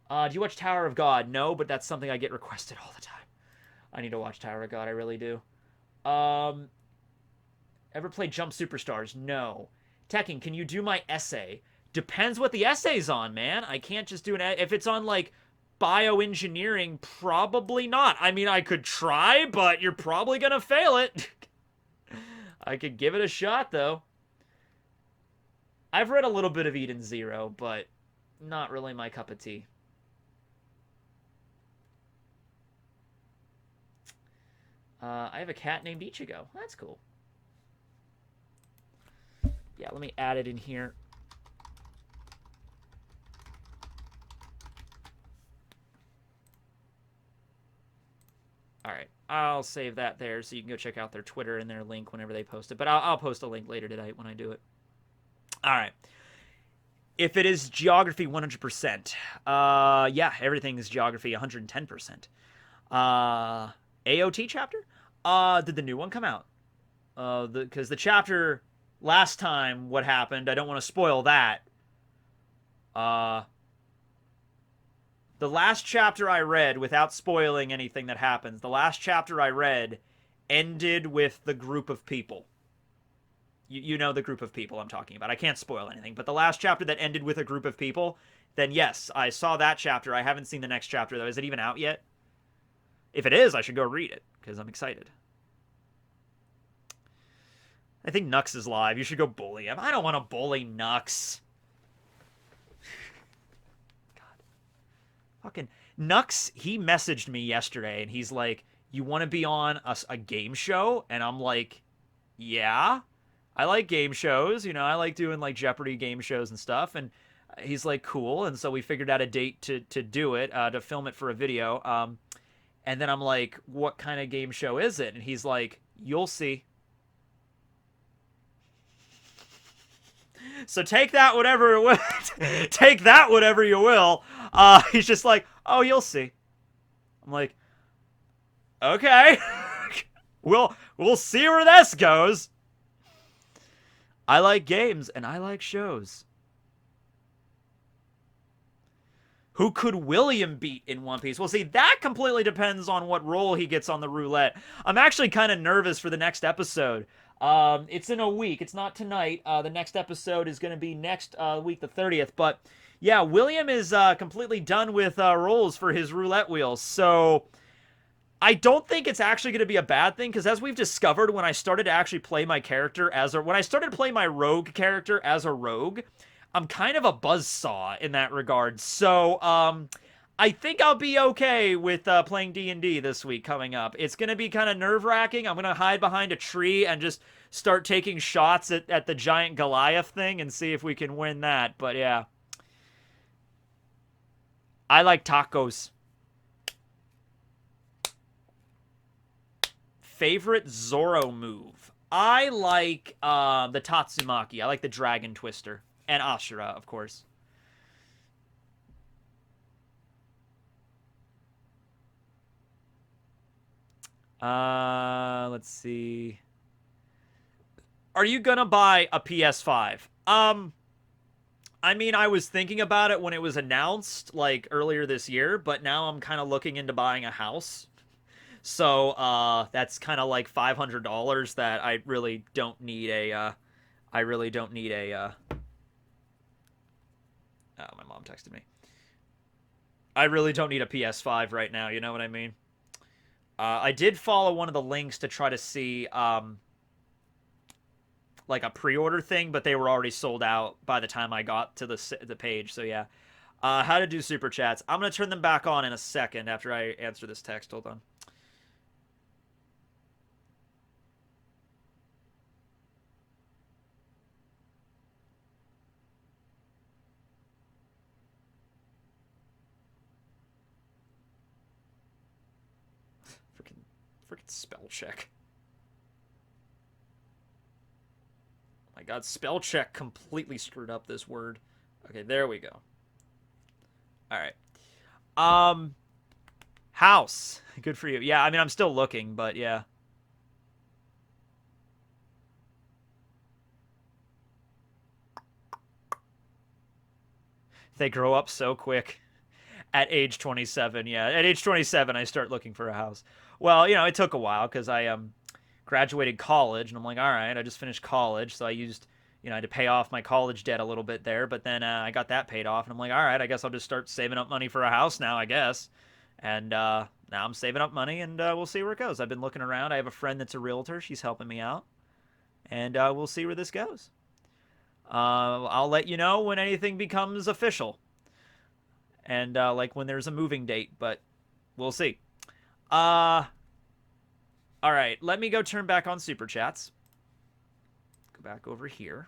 Do you watch Tower of God? No, but that's something I get requested all the time. I need to watch Tower of God. I really do. Ever played Jump Superstars? No. Tekken, can you do my essay? Depends what the essay's on, man. I can't just do an... If it's on, like, bioengineering, probably not. I mean, I could try, but you're probably gonna fail it. I could give it a shot, though. I've read a little bit of Eden Zero, but not really my cup of tea. I have a cat named Ichigo. That's cool. Yeah, let me add it in here. All right, I'll save that there so you can go check out their Twitter and their link whenever they post it. But I'll post a link later tonight when I do it. All right. If it is geography 100%, yeah, everything is geography 110%. AOT chapter? Did the new one come out? Because the chapter last time, what happened, I don't want to spoil that. The last chapter I read, without spoiling anything that happens, the last chapter I read ended with the group of people. You know the group of people I'm talking about. I can't spoil anything, but the last chapter that ended with a group of people, then yes, I saw that chapter. I haven't seen the next chapter, though. Is it even out yet? If it is, I should go read it, because I'm excited. I think Nux is live. You should go bully him. I don't want to bully Nux. God. Fucking Nux, he messaged me yesterday, and he's like, you want to be on a game show? And I'm like, yeah. I like game shows, you know, I like doing like Jeopardy game shows and stuff, and he's like, cool, and so we figured out a date to do it, to film it for a video, and then I'm like, what kind of game show is it? And he's like, you'll see. So take that whatever it will. Take that whatever you will. He's just like, oh, you'll see. I'm like, okay. we'll see where this goes. I like games, and I like shows. Who could William beat in One Piece? Well, see, that completely depends on what role he gets on the roulette. I'm actually kind of nervous for the next episode. It's in a week. It's not tonight. The next episode is going to be next week, the 30th. But, yeah, William is completely done with roles for his roulette wheels. So I don't think it's actually going to be a bad thing, because as we've discovered, when I started to actually play my character when I started to play my rogue character as a rogue, I'm kind of a buzzsaw in that regard. So, I think I'll be okay with playing D&D this week coming up. It's going to be kind of nerve-wracking. I'm going to hide behind a tree and just start taking shots at the giant Goliath thing and see if we can win that. But, yeah. I like tacos. Favorite Zoro move? I like the Tatsumaki. I like the Dragon Twister. And Ashura, of course. Let's see. Are you gonna buy a PS5? I mean, I was thinking about it when it was announced, like, earlier this year, but now I'm kind of looking into buying a house. So, that's kind of like $500 that I really don't need a, oh, my mom texted me. I really don't need a PS5 right now, you know what I mean? I did follow one of the links to try to see, like a pre-order thing, but they were already sold out by the time I got to the page. So yeah, how to do super chats. I'm gonna turn them back on in a second after I answer this text. Hold on. Freaking spell check. Oh my god, spell check completely screwed up this word. Okay, there we go. Alright. House. Good for you. Yeah, I mean, I'm still looking, but yeah. They grow up so quick. At age 27, yeah. At age 27, I start looking for a house. Well, you know, it took a while because I graduated college, and I'm like, all right, I just finished college, so I used, you know, I had to pay off my college debt a little bit there, but then I got that paid off, and I'm like, all right, I guess I'll just start saving up money for a house now, I guess. And now I'm saving up money, and we'll see where it goes. I've been looking around. I have a friend that's a realtor. She's helping me out, and we'll see where this goes. I'll let you know when anything becomes official. And like when there's a moving date, but we'll see. All right, let me go turn back on super chats. Go back over here.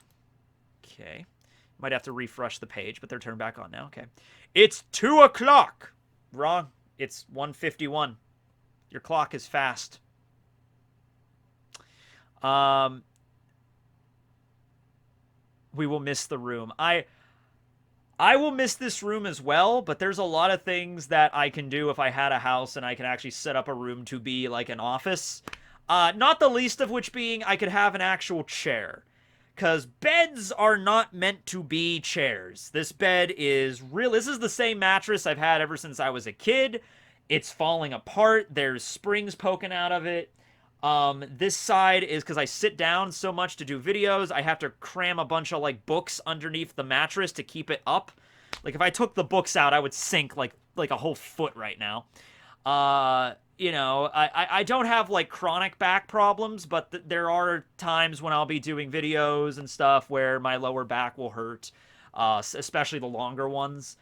Okay, might have to refresh the page, but they're turned back on now. Okay, it's 2 o'clock. Wrong. It's 1:51. Your clock is fast. We will miss the room. I will miss this room as well, but there's a lot of things that I can do if I had a house and I can actually set up a room to be like an office. Not the least of which being I could have an actual chair. Because beds are not meant to be chairs. This bed is real. This is the same mattress I've had ever since I was a kid. It's falling apart. There's springs poking out of it. This side is because I sit down so much to do videos, I have to cram a bunch of, like, books underneath the mattress to keep it up. Like, if I took the books out, I would sink, like a whole foot right now. You know, I don't have, like, chronic back problems, but there are times when I'll be doing videos and stuff where my lower back will hurt, especially the longer ones.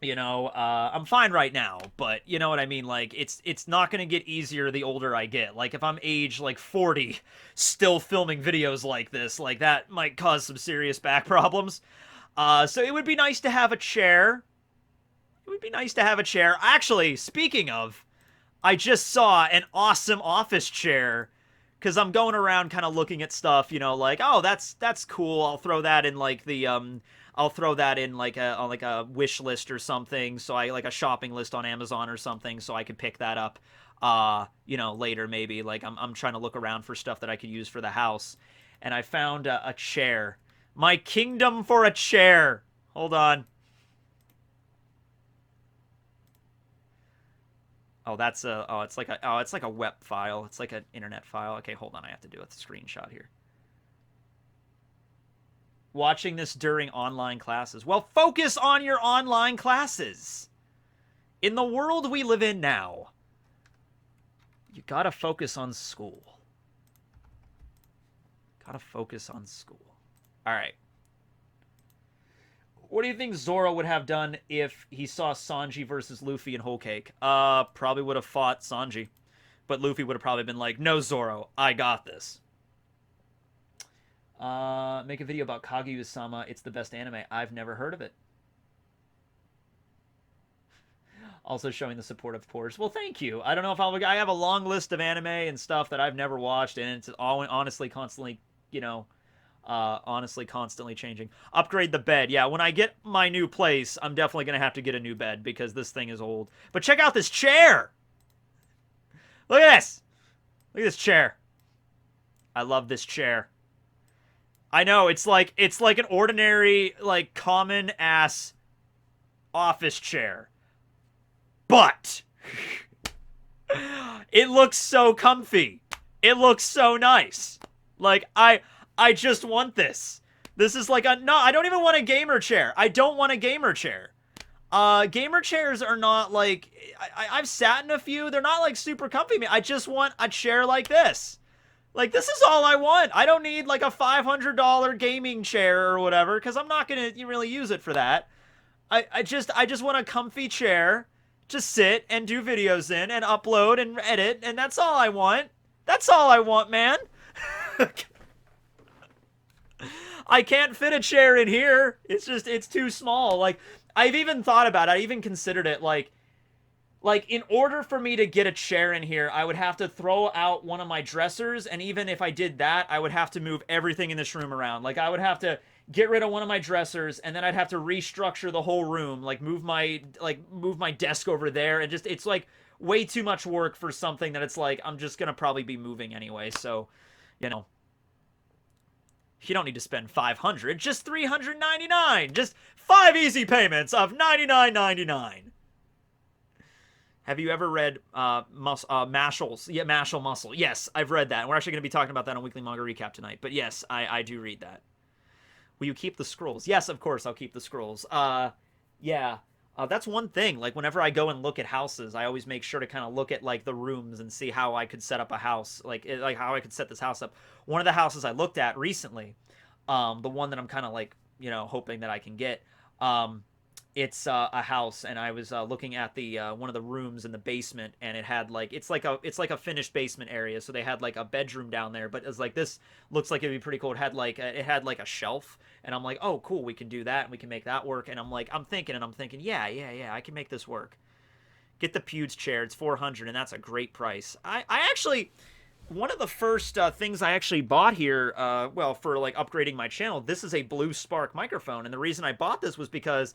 You know, I'm fine right now, but you know what I mean? Like, it's not going to get easier the older I get. Like, if I'm age, like, 40, still filming videos like this, like, that might cause some serious back problems. So it would be nice to have a chair. It would be nice to have a chair. Actually, speaking of, I just saw an awesome office chair, because I'm going around kind of looking at stuff, you know, like, oh, that's cool. I'll throw that in, like, the, I'll throw that in like a wish list or something, so I like a shopping list on Amazon or something, so I could pick that up, you know, later maybe. Like I'm trying to look around for stuff that I could use for the house, and I found a chair. My kingdom for a chair. Hold on. Oh, that's a it's like a web file. It's like an internet file. Okay, hold on. I have to do a screenshot here. Watching this during online classes. Well, focus on your online classes. In the world we live in now, you gotta focus on school. Gotta focus on school. Alright. What do you think Zoro would have done if he saw Sanji versus Luffy in Whole Cake? Probably would have fought Sanji. But Luffy would have probably been like, no, Zoro, I got this. Make a video about Kaguya-sama. It's the best anime. I've never heard of it. Also showing the support, of course. Well, thank you. I don't know if I have a long list of anime and stuff that I've never watched, and it's all honestly constantly, you know, constantly changing. Upgrade the bed. Yeah, when I get my new place, I'm definitely going to have to get a new bed because this thing is old. But check out this chair! Look at this! Look at this chair. I love this chair. I know, it's like an ordinary, like, common-ass office chair. But it looks so comfy. It looks so nice. Like, I just want this. This is like no, I don't even want a gamer chair. I don't want a gamer chair. Gamer chairs are not like, I've sat in a few. They're not like super comfy. I just want a chair like this. Like, this is all I want. I don't need like a $500 gaming chair or whatever, because I'm not gonna really use it for that. I just want a comfy chair to sit and do videos in and upload and edit, and that's all I want. That's all I want, man. I can't fit a chair in here. It's too small. Like, I've even thought about it. I even considered it, like, in order for me to get a chair in here, I would have to throw out one of my dressers, and even if I did that, I would have to move everything in this room around. Like, I would have to get rid of one of my dressers, and then I'd have to restructure the whole room, like move my desk over there, and just, it's like way too much work for something that it's like I'm just gonna probably be moving anyway. So, you know, you don't need to spend 500, just 399, just 5 easy payments of 99.99. Have you ever read Mashal's? Yeah, Mashal Muscle. Yes, I've read that. And we're actually going to be talking about that on Weekly Manga Recap tonight. But yes, I do read that. Will you keep the scrolls? Yes, of course, I'll keep the scrolls. Yeah. That's one thing. Like, whenever I go and look at houses, I always make sure to kind of look at, like, the rooms and see how I could set up a house. Like how I could set this house up. One of the houses I looked at recently, the one that I'm kind of, like, you know, hoping that I can get, it's a house, and I was looking at the one of the rooms in the basement, and it had like it's like a finished basement area. So they had like a bedroom down there, but it was like, this looks like it'd be pretty cool. It had like a shelf, and I'm like, oh cool, we can do that, and we can make that work. And I'm thinking, yeah, I can make this work. Get the Pewds chair. It's 400, and that's a great price. I actually, one of the first things I actually bought here, well, for like upgrading my channel, this is a Blue Spark microphone, and the reason I bought this was because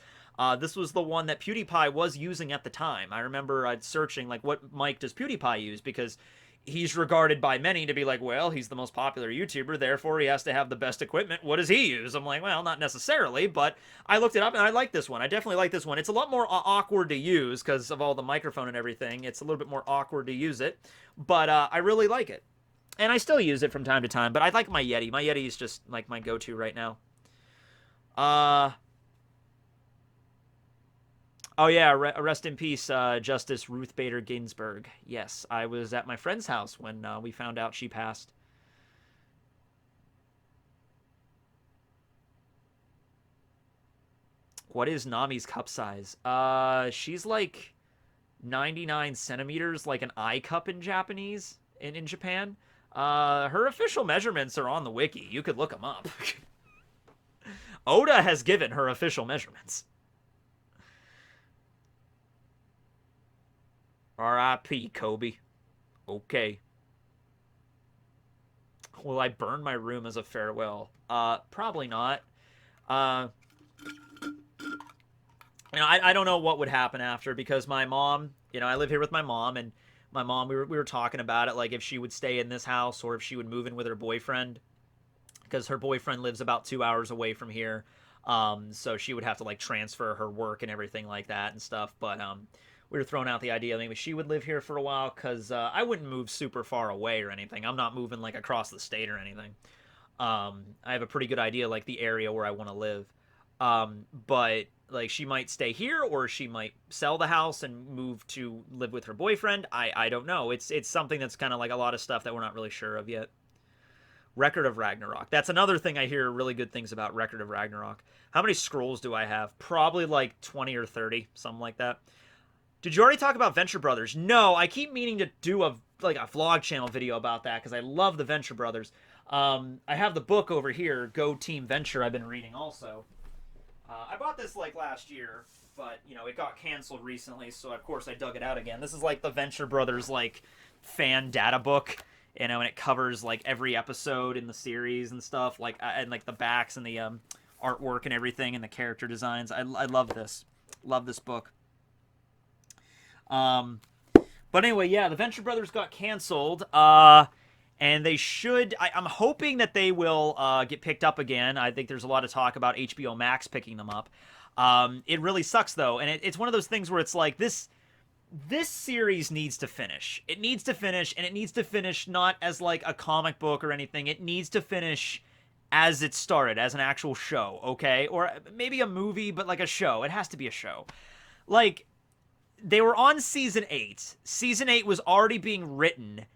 this was the one that PewDiePie was using at the time. I remember searching, like, what mic does PewDiePie use, because he's regarded by many to be like, well, he's the most popular YouTuber, therefore he has to have the best equipment. What does he use? I'm like, well, not necessarily, but I looked it up, and I like this one. I definitely like this one. It's a lot more awkward to use because of all the microphone and everything. It's a little bit more awkward to use it, but I really like it. And I still use it from time to time, but I like my Yeti. My Yeti is just, like, my go-to right now. Oh yeah, rest in peace, Justice Ruth Bader Ginsburg. Yes, I was at my friend's house when we found out she passed. What is Nami's cup size? She's like 99 centimeters, like an eye cup in Japanese, in Japan. Her official measurements are on the wiki. You could look them up. Oda has given her official measurements. R.I.P. Kobe. Okay. Will I burn my room as a farewell? Probably not. I don't know what would happen after, because my mom, I live here with my mom, and my mom, we were talking about it, like if she would stay in this house or if she would move in with her boyfriend, because her boyfriend lives about 2 hours away from here. So she would have to like transfer her work and everything like that and stuff. But we were throwing out the idea maybe she would live here for a while, because I wouldn't move super far away or anything. I'm not moving like across the state or anything. I have a pretty good idea, like the area where I want to live. But like she might stay here, or she might sell the house and move to live with her boyfriend. I don't know. It's something that's kind of like a lot of stuff that we're not really sure of yet. Record of Ragnarok. That's another thing I hear really good things about, Record of Ragnarok. How many scrolls do I have? Probably like 20 or 30, something like that. Did you already talk about Venture Brothers? No, I keep meaning to do a vlog channel video about that, because I love the Venture Brothers. I have the book over here, Go Team Venture, I've been reading also. I bought this like last year, but it got canceled recently, so of course I dug it out again. This is like the Venture Brothers like fan data book, and it covers like every episode in the series and stuff, like and like the backs and the artwork and everything and the character designs. I love this. Love this book. But anyway, yeah, the Venture Brothers got canceled. And they should, I'm hoping that they will get picked up again. I think there's a lot of talk about HBO Max picking them up. It really sucks, though. And it's one of those things where it's like, this series needs to finish. It needs to finish, and it needs to finish not as like a comic book or anything. It needs to finish as it started, as an actual show, okay? Or maybe a movie, but like a show. It has to be a show. Like, they were on Season 8. Season 8 was already being written,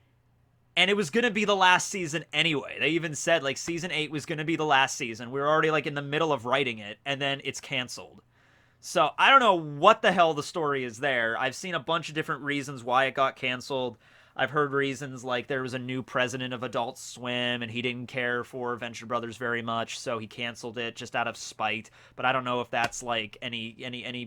And it was going to be the last season anyway. They even said, like, season 8 was going to be the last season. We were already, like, in the middle of writing it, and then it's canceled. So I don't know what the hell the story is there. I've seen a bunch of different reasons why it got canceled. I've heard reasons like there was a new president of Adult Swim and he didn't care for Venture Brothers very much, so he canceled it just out of spite. But I don't know if that's like any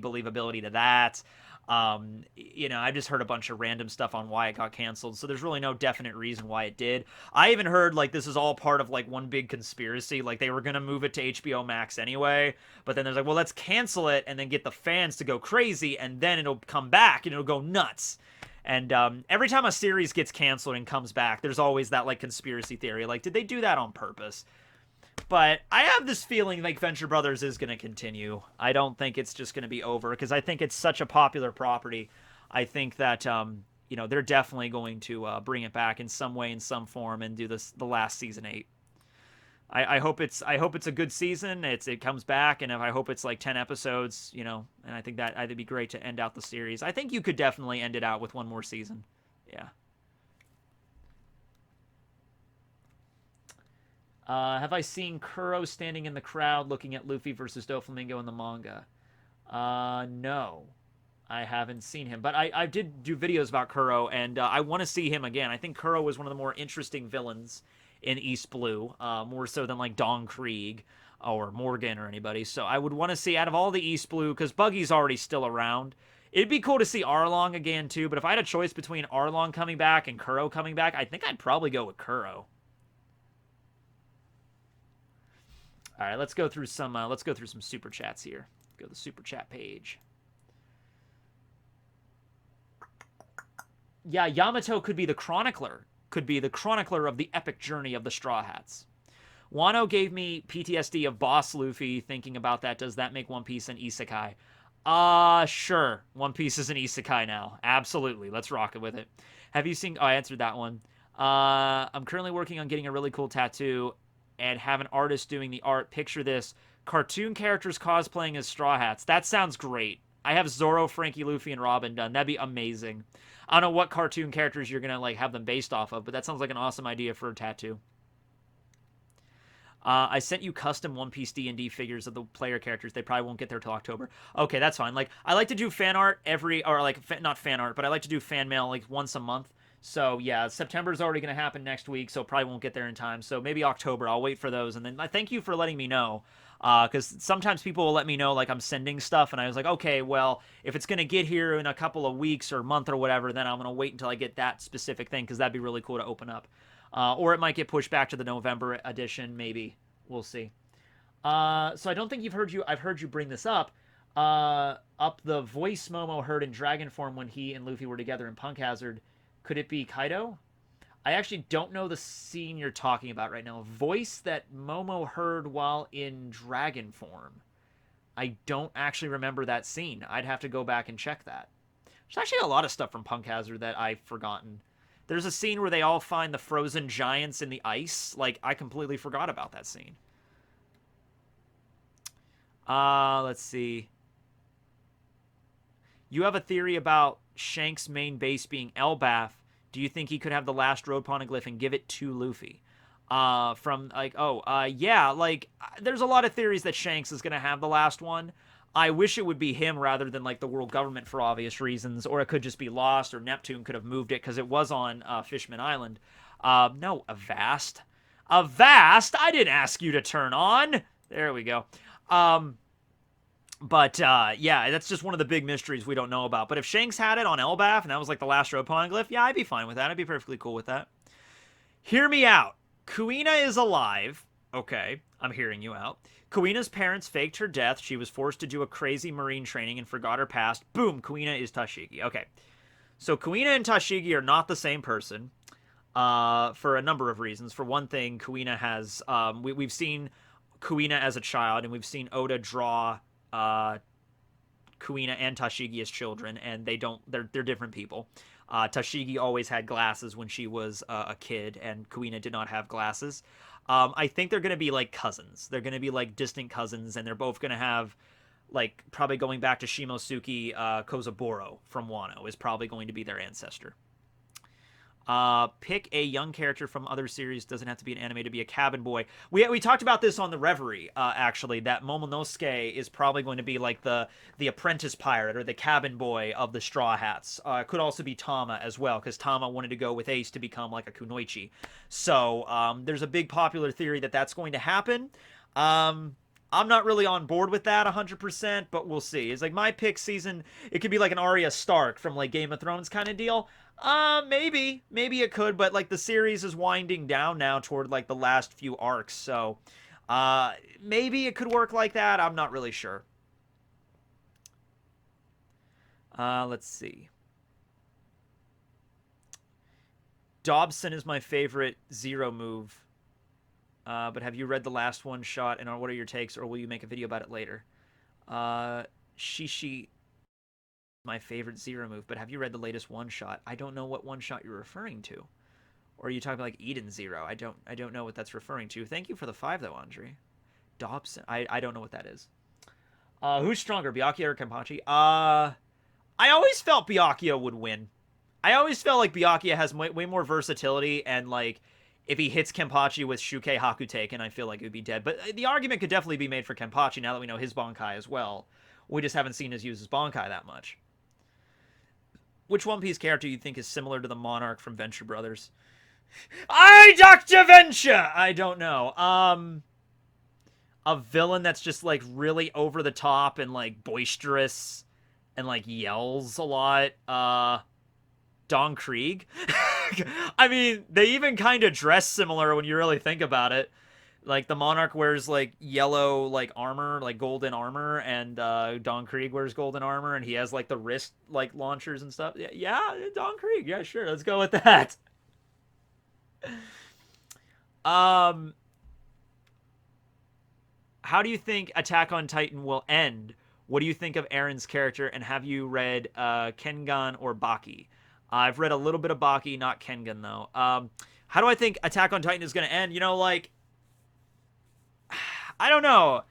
believability to that. I've just heard a bunch of random stuff on why it got canceled, so there's really no definite reason why it did. I even heard like this is all part of like one big conspiracy, like they were gonna move it to HBO Max anyway, but then there's like, well, let's cancel it and then get the fans to go crazy, and then it'll come back and it'll go nuts. And every time a series gets canceled and comes back, there's always that like conspiracy theory, like did they do that on purpose? But I have this feeling like Venture Brothers is going to continue. I don't think it's just going to be over because I think it's such a popular property. I think that they're definitely going to bring it back in some way, in some form, and do the last season 8. I hope it's a good season. It comes back, and I hope it's like 10 episodes. And I think that it'd be great to end out the series. I think you could definitely end it out with one more season. Yeah. Have I seen Kuro standing in the crowd looking at Luffy versus Doflamingo in the manga? No. I haven't seen him. But I did do videos about Kuro, and I want to see him again. I think Kuro was one of the more interesting villains in East Blue, more so than like Don Krieg or Morgan or anybody. So I would want to see, out of all the East Blue, because Buggy's already still around, it'd be cool to see Arlong again, too. But if I had a choice between Arlong coming back and Kuro coming back, I think I'd probably go with Kuro. All right, let's go through some super chats here. Go to the super chat page. Yeah, Yamato could be the chronicler. Could be the chronicler of the epic journey of the Straw Hats. Wano gave me PTSD of Boss Luffy. Thinking about that, does that make One Piece an isekai? Sure. One Piece is an isekai now. Absolutely. Let's rock it with it. Have you seen... Oh, I answered that one. I'm currently working on getting a really cool tattoo and have an artist doing the art. Picture this: cartoon characters cosplaying as Straw Hats. That sounds great. I have Zoro, Frankie, Luffy, and Robin done. That'd be amazing. I don't know what cartoon characters you're gonna like have them based off of, but that sounds like an awesome idea for a tattoo. I sent you custom One Piece D&D figures of the player characters. They probably won't get there till October. Okay, that's fine. Like, I like to do fan art not fan art, but I like to do fan mail like once a month. So yeah, September's already going to happen next week, so probably won't get there in time. So maybe October, I'll wait for those. And then I thank you for letting me know, because sometimes people will let me know like I'm sending stuff, and I was like, okay, well, if it's going to get here in a couple of weeks or month or whatever, then I'm going to wait until I get that specific thing, because that'd be really cool to open up. Or it might get pushed back to the November edition, maybe. We'll see. So I don't think I've heard you bring this up. Up the voice Momo heard in dragon form when he and Luffy were together in Punk Hazard. Could it be Kaido? I actually don't know the scene you're talking about right now. Voice that Momo heard while in dragon form. I don't actually remember that scene. I'd have to go back and check that. There's actually a lot of stuff from Punk Hazard that I've forgotten. There's a scene where they all find the frozen giants in the ice. Like, I completely forgot about that scene. Let's see. You have a theory about Shanks' main base being Elbaf. Do you think he could have the last road poneglyph and give it to Luffy? Yeah, like, there's a lot of theories that Shanks is going to have the last one. I wish it would be him rather than, like, the world government for obvious reasons, or it could just be lost, or Neptune could have moved it, because it was on Fishman Island. No, Avast. Avast? I didn't ask you to turn on! There we go. Yeah, that's just one of the big mysteries we don't know about. But if Shanks had it on Elbaf, and that was, like, the last road poneglyph, yeah, I'd be fine with that. I'd be perfectly cool with that. Hear me out. Kuina is alive. Okay, I'm hearing you out. Kuina's parents faked her death. She was forced to do a crazy marine training and forgot her past. Boom, Kuina is Tashigi. Okay, so Kuina and Tashigi are not the same person for a number of reasons. For one thing, Kuina has... we've seen Kuina as a child, and we've seen Oda draw Kuina and Tashigi as children, and they're different people. Tashigi always had glasses when she was a kid, and Kuina did not have glasses. I think they're going to be like cousins. They're going to be like distant cousins, and they're both going to have, like, probably going back to Shimosuke Kozaburo from Wano is probably going to be their ancestor. Pick a young character from other series. Doesn't have to be an anime to be a cabin boy. We talked about this on the Reverie, actually, that Momonosuke is probably going to be like the apprentice pirate or the cabin boy of the Straw Hats. Could also be Tama as well, because Tama wanted to go with Ace to become like a kunoichi. So there's a big popular theory that that's going to happen. I'm not really on board with that 100%, but we'll see. It's like my pick season, it could be like an Arya Stark from like Game of Thrones kind of deal. Maybe it could, but like the series is winding down now toward like the last few arcs, so maybe it could work like that. I'm not really sure. Let's see. Dobson is my favorite Zero move. But have you read the last one shot, and what are your takes, or will you make a video about it later? Shishi, my favorite Zero move, but have you read the latest one shot? I don't know what one shot you're referring to. Or are you talking about like Eden Zero? I don't know what that's referring to. Thank you for the 5 though, Andre. Dobson. I don't know what that is. Who's stronger, Byakuya or Kenpachi? I always felt Byakuya would win. I always felt like Byakuya has way more versatility, and like if he hits Kenpachi with Shukei Hakuteiken, I feel like it would be dead. But the argument could definitely be made for Kenpachi now that we know his Bankai as well. We just haven't seen us use his Bankai that much. Which One Piece character you think is similar to the Monarch from Venture Brothers? Dr. Venture! I don't know. A villain that's just like really over the top and like boisterous and like yells a lot. Don Krieg. I mean, they even kind of dress similar when you really think about it. Like the Monarch wears like yellow like armor, like golden armor, and Don Krieg wears golden armor, and he has like the wrist like launchers and stuff. Yeah, Don Krieg. Yeah, sure. Let's go with that. How do you think Attack on Titan will end? What do you think of Aaron's character, and have you read Kengan or Baki? I've read a little bit of Baki, not Kengan, though. How do I think Attack on Titan is going to end? You know, like, I don't know.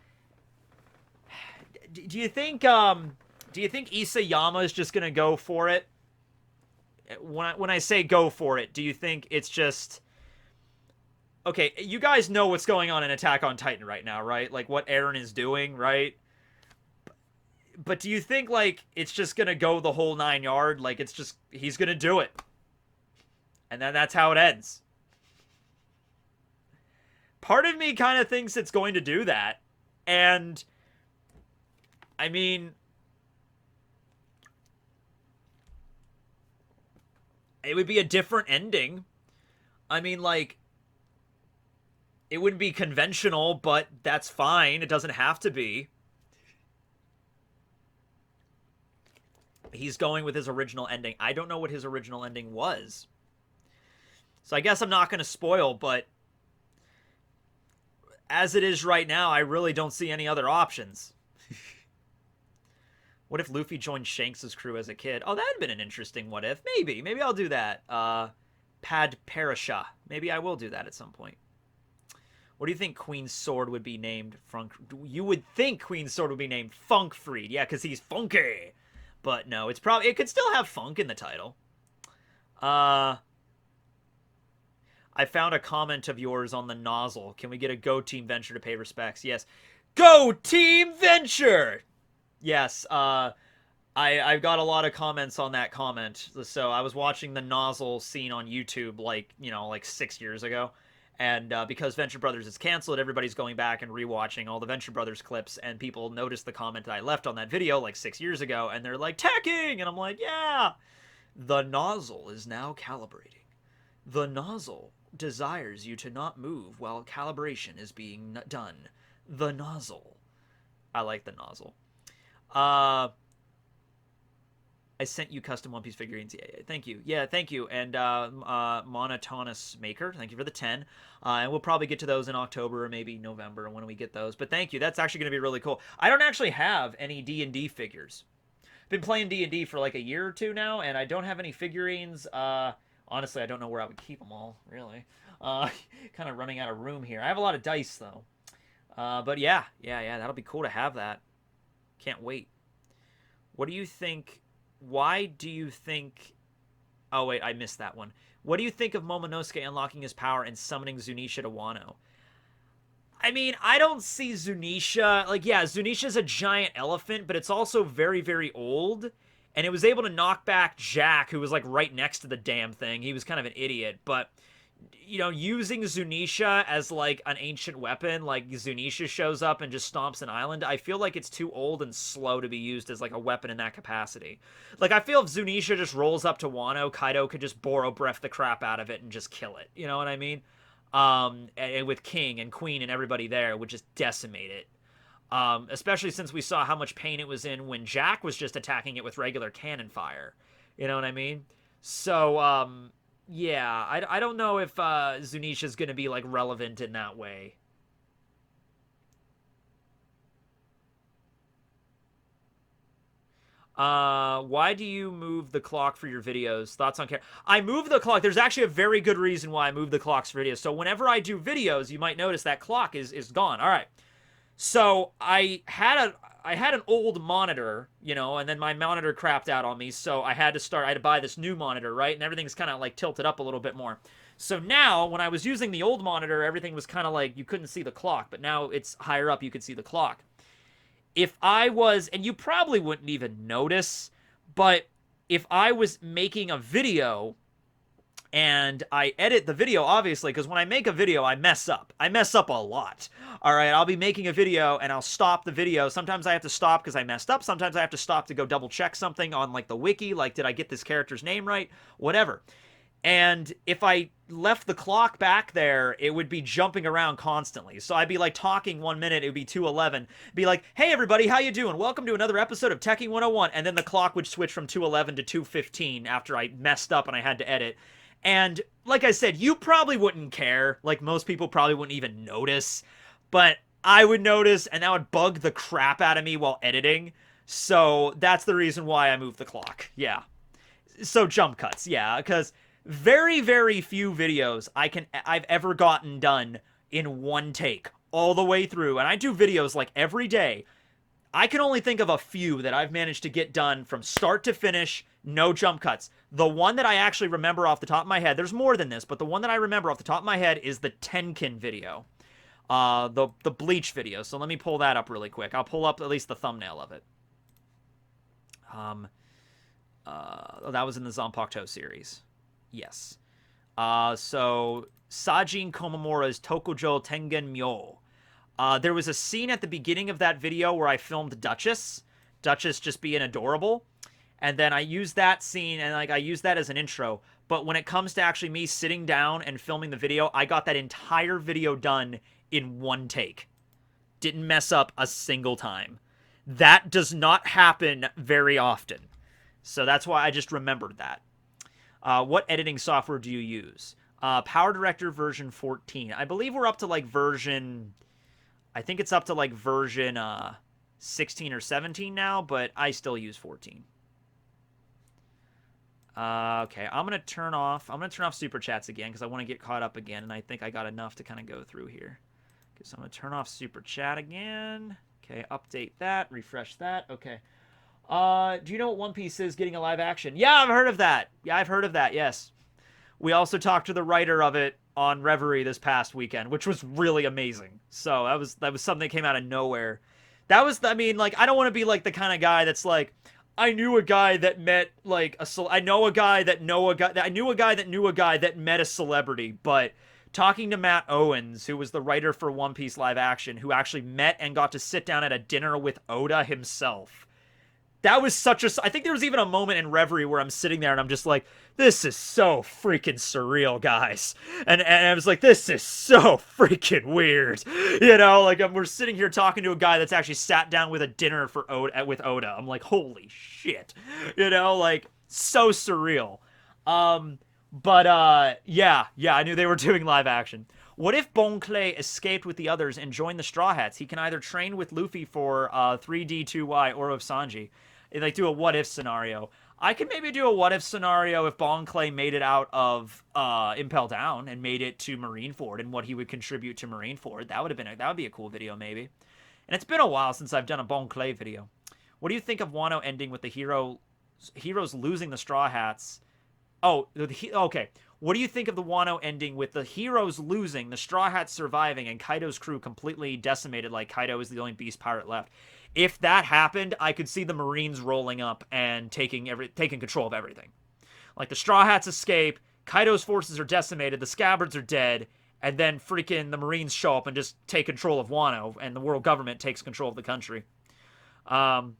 Do you think Isayama is just going to go for it? When I say go for it, do you think it's just... Okay, you guys know what's going on in Attack on Titan right now, right? Like, what Eren is doing, right? But do you think, like, it's just gonna go the whole 9 yard? Like, it's just, he's gonna do it. And then that's how it ends. Part of me kind of thinks it's going to do that. And, I mean, it would be a different ending. I mean, like, it wouldn't be conventional, but that's fine. It doesn't have to be. He's going with his original ending. I don't know what his original ending was. So I guess I'm not going to spoil, but as it is right now, I really don't see any other options. What if Luffy joined Shanks' crew as a kid? Oh, that'd been an interesting what if. Maybe. Maybe I'll do that. Pad Parasha. Maybe I will do that at some point. What do you think Queen's sword would be named? You would think Queen's sword would be named Funkfried. Yeah, because he's funky. But no, it could still have funk in the title. I found a comment of yours on the nozzle. Can we get a Go Team Venture to pay respects? Yes. Go Team Venture! Yes, I've got a lot of comments on that comment. So I was watching the nozzle scene on YouTube like 6 years ago. And because Venture Brothers is canceled, everybody's going back and rewatching all the Venture Brothers clips, and people noticed the comment that I left on that video like 6 years ago, and they're like, "Tekking!" And I'm like, yeah! The nozzle is now calibrating. The nozzle desires you to not move while calibration is being done. The nozzle. I like the nozzle. I sent you custom One Piece figurines. Yeah, thank you. Yeah, thank you. And Monotonous Maker, thank you for the 10. And we'll probably get to those in October or maybe November when we get those. But thank you. That's actually going to be really cool. I don't actually have any D&D figures. Been playing D&D for like a year or two now, and I don't have any figurines. Honestly, I don't know where I would keep them all, really. Kind of running out of room here. I have a lot of dice, though. But yeah, that'll be cool to have that. Can't wait. What do you think... Why do you think... Oh, wait, I missed that one. What do you think of Momonosuke unlocking his power and summoning Zunisha to Wano? I mean, I don't see Zunisha... Like, yeah, Zunisha's a giant elephant, but it's also very, very old. And it was able to knock back Jack, who was, like, right next to the damn thing. He was kind of an idiot, but... You know, using Zunisha as, like, an ancient weapon, like, Zunisha shows up and just stomps an island, I feel like it's too old and slow to be used as, like, a weapon in that capacity. Like, I feel if Zunisha just rolls up to Wano, Kaido could just Boro breath the crap out of it and just kill it. You know what I mean? And with King and Queen and everybody there, would just decimate it. Especially since we saw how much pain it was in when Jack was just attacking it with regular cannon fire. You know what I mean? So, yeah, I don't know if Zunisha's going to be, like, relevant in that way. Why do you move the clock for your videos? Thoughts on camera? I move the clock. There's actually a very good reason why I move the clocks for videos. So whenever I do videos, you might notice that clock is gone. All right. So I had an old monitor, you know, and then my monitor crapped out on me, so I had to buy this new monitor, right? And everything's kind of like tilted up a little bit more. So now, when I was using the old monitor, everything was kind of like you couldn't see the clock, but now it's higher up, you could see the clock. If I was, and you probably wouldn't even notice, but if I was making a video and I edit the video, obviously, because when I make a video, I mess up. I mess up a lot. All right, I'll be making a video, and I'll stop the video. Sometimes I have to stop because I messed up. Sometimes I have to stop to go double-check something on, like, the wiki, like, did I get this character's name right? Whatever. And if I left the clock back there, it would be jumping around constantly. So I'd be, like, talking 1 minute, it would be 2:11. Be like, hey, everybody, how you doing? Welcome to another episode of Tekking 101. And then the clock would switch from 2:11 to 2:15 after I messed up and I had to edit. And like I said, you probably wouldn't care. Like, most people probably wouldn't even notice. But I would notice, and that would bug the crap out of me while editing. So that's the reason why I moved the clock. Yeah. So jump cuts, yeah, because very, very few videos I've ever gotten done in one take all the way through. And I do videos like every day. I can only think of a few that I've managed to get done from start to finish, no jump cuts. The one that I actually remember off the top of my head, there's more than this, but the one that I remember off the top of my head is the Tenkin video. The Bleach video. So let me pull that up really quick. I'll pull up at least the thumbnail of it. That was in the Zanpakuto series. Yes. So Sajin Komamura's Tokujo Tengen Myo. There was a scene at the beginning of that video where I filmed Duchess just being adorable, and then I used that scene and like I used that as an intro. But when it comes to actually me sitting down and filming the video, I got that entire video done in one take. Didn't mess up a single time. That does not happen very often. So that's why I just remembered that. What editing software do you use? Power Director version 14. I believe we're up to like version... I think it's up to like version 16 or 17 now, but I still use 14. Okay, I'm gonna turn off super chats again because I want to get caught up again, and I think I got enough to kind of go through here. Okay, so I'm gonna turn off super chat again. Okay, update that, refresh that. Okay. Do you know what One Piece is getting a live action? Yeah, I've heard of that. Yeah, I've heard of that. Yes. We also talked to the writer of it on Reverie this past weekend, which was really amazing. So that was something that came out of nowhere. That was, I mean, like, I don't want to be like the kind of guy that's like, I knew a guy that met like I know a guy that know a guy that I knew a guy that knew a guy that met a celebrity, but talking to Matt Owens, who was the writer for One Piece live action, who actually met and got to sit down at a dinner with Oda himself. That was such a... I think there was even a moment in Reverie where I'm sitting there and I'm just like, this is so freaking surreal, guys. And I was like, this is so freaking weird. You know, like we're sitting here talking to a guy that's actually sat down with a dinner for with Oda. I'm like, holy shit. You know, like, so surreal. Yeah, I knew they were doing live action. What if Bon Clay escaped with the others and joined the Straw Hats? He can either train with Luffy for 3D2Y or with Sanji. Like, do a what-if scenario. I could maybe do a what-if scenario if Bon Clay made it out of Impel Down and made it to Marineford and what he would contribute to Marineford. That would be a cool video, maybe. And it's been a while since I've done a Bon Clay video. What do you think of Wano ending with the heroes losing the Straw Hats Oh, okay. What do you think of the Wano ending with the heroes losing, the Straw Hats surviving, and Kaido's crew completely decimated? Like Kaido is the only beast pirate left. If that happened, I could see the Marines rolling up and taking control of everything. Like the Straw Hats escape, Kaido's forces are decimated, the Scabbards are dead, and then freaking the Marines show up and just take control of Wano, and the world government takes control of the country. Um,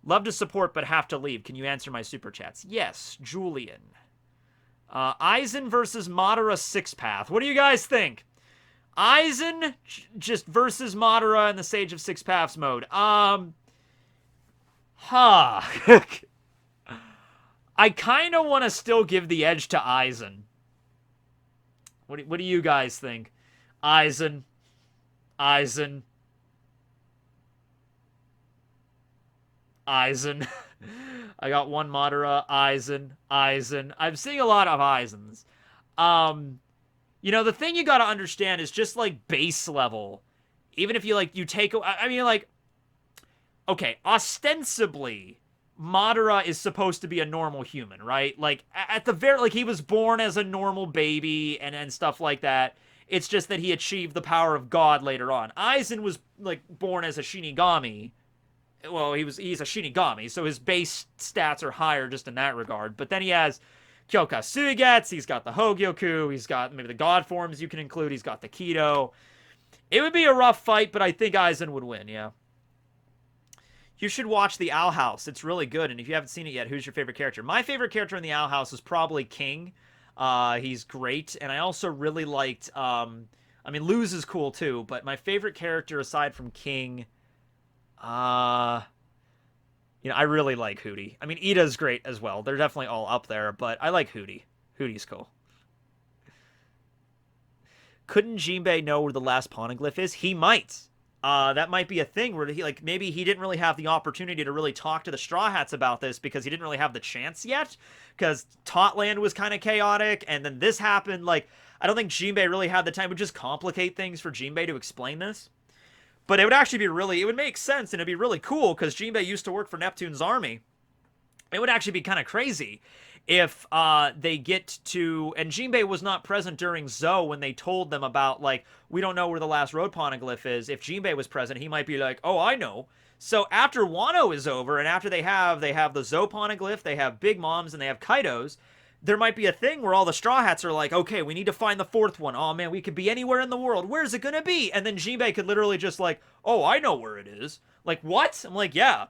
Love to support, but have to leave. Can you answer my super chats? Yes, Julian. Aizen versus Madara Six Path. What do you guys think? Aizen just versus Madara in the Sage of Six Paths mode. I kind of want to still give the edge to Aizen. What do you guys think? Aizen. Aizen. Aizen. I got one Madara, Aizen, Aizen. I'm seeing a lot of Aizens. You know, the thing you gotta understand is just like base level. Even if you like, you take, I mean, like, okay, ostensibly, Madara is supposed to be a normal human, right? Like, at the very, like, he was born as a normal baby and stuff like that. It's just that he achieved the power of God later on. Aizen was, like, born as a Shinigami. Well, he's a Shinigami, so his base stats are higher just in that regard. But then he has Kyoka Suigetsu, he's got the Hogyoku, he's got maybe the God forms you can include, he's got the Kido. It would be a rough fight, but I think Aizen would win, yeah. You should watch The Owl House. It's really good, and if you haven't seen it yet, who's your favorite character? My favorite character in The Owl House is probably King. He's great, and I also really liked, I mean, Luz is cool too, but my favorite character aside from King... you know, I really like Hootie. I mean, Ida's great as well. They're definitely all up there, but I like Hootie. Hootie's cool. Couldn't Jinbei know where the last poneglyph is? He might. That might be a thing where he, like, maybe he didn't really have the opportunity to really talk to the Straw Hats about this because he didn't really have the chance yet, because Totland was kind of chaotic, and then this happened. Like, I don't think Jinbei really had the time. It would just complicate things for Jinbei to explain this. But it would actually be really, it would make sense, and it'd be really cool, because Jinbei used to work for Neptune's army. It would actually be kind of crazy if they get to, and Jinbei was not present during Zou when they told them about, like, we don't know where the last road poneglyph is. If Jinbei was present, he might be like, oh, I know. So after Wano is over, and after they have the Zou poneglyph, they have Big Moms, and they have Kaidos, there might be a thing where all the Straw Hats are like, okay, we need to find the fourth one. Oh, man, we could be anywhere in the world. Where's it going to be? And then Jinbei could literally just like, oh, I know where it is. Like, what? I'm like, yeah.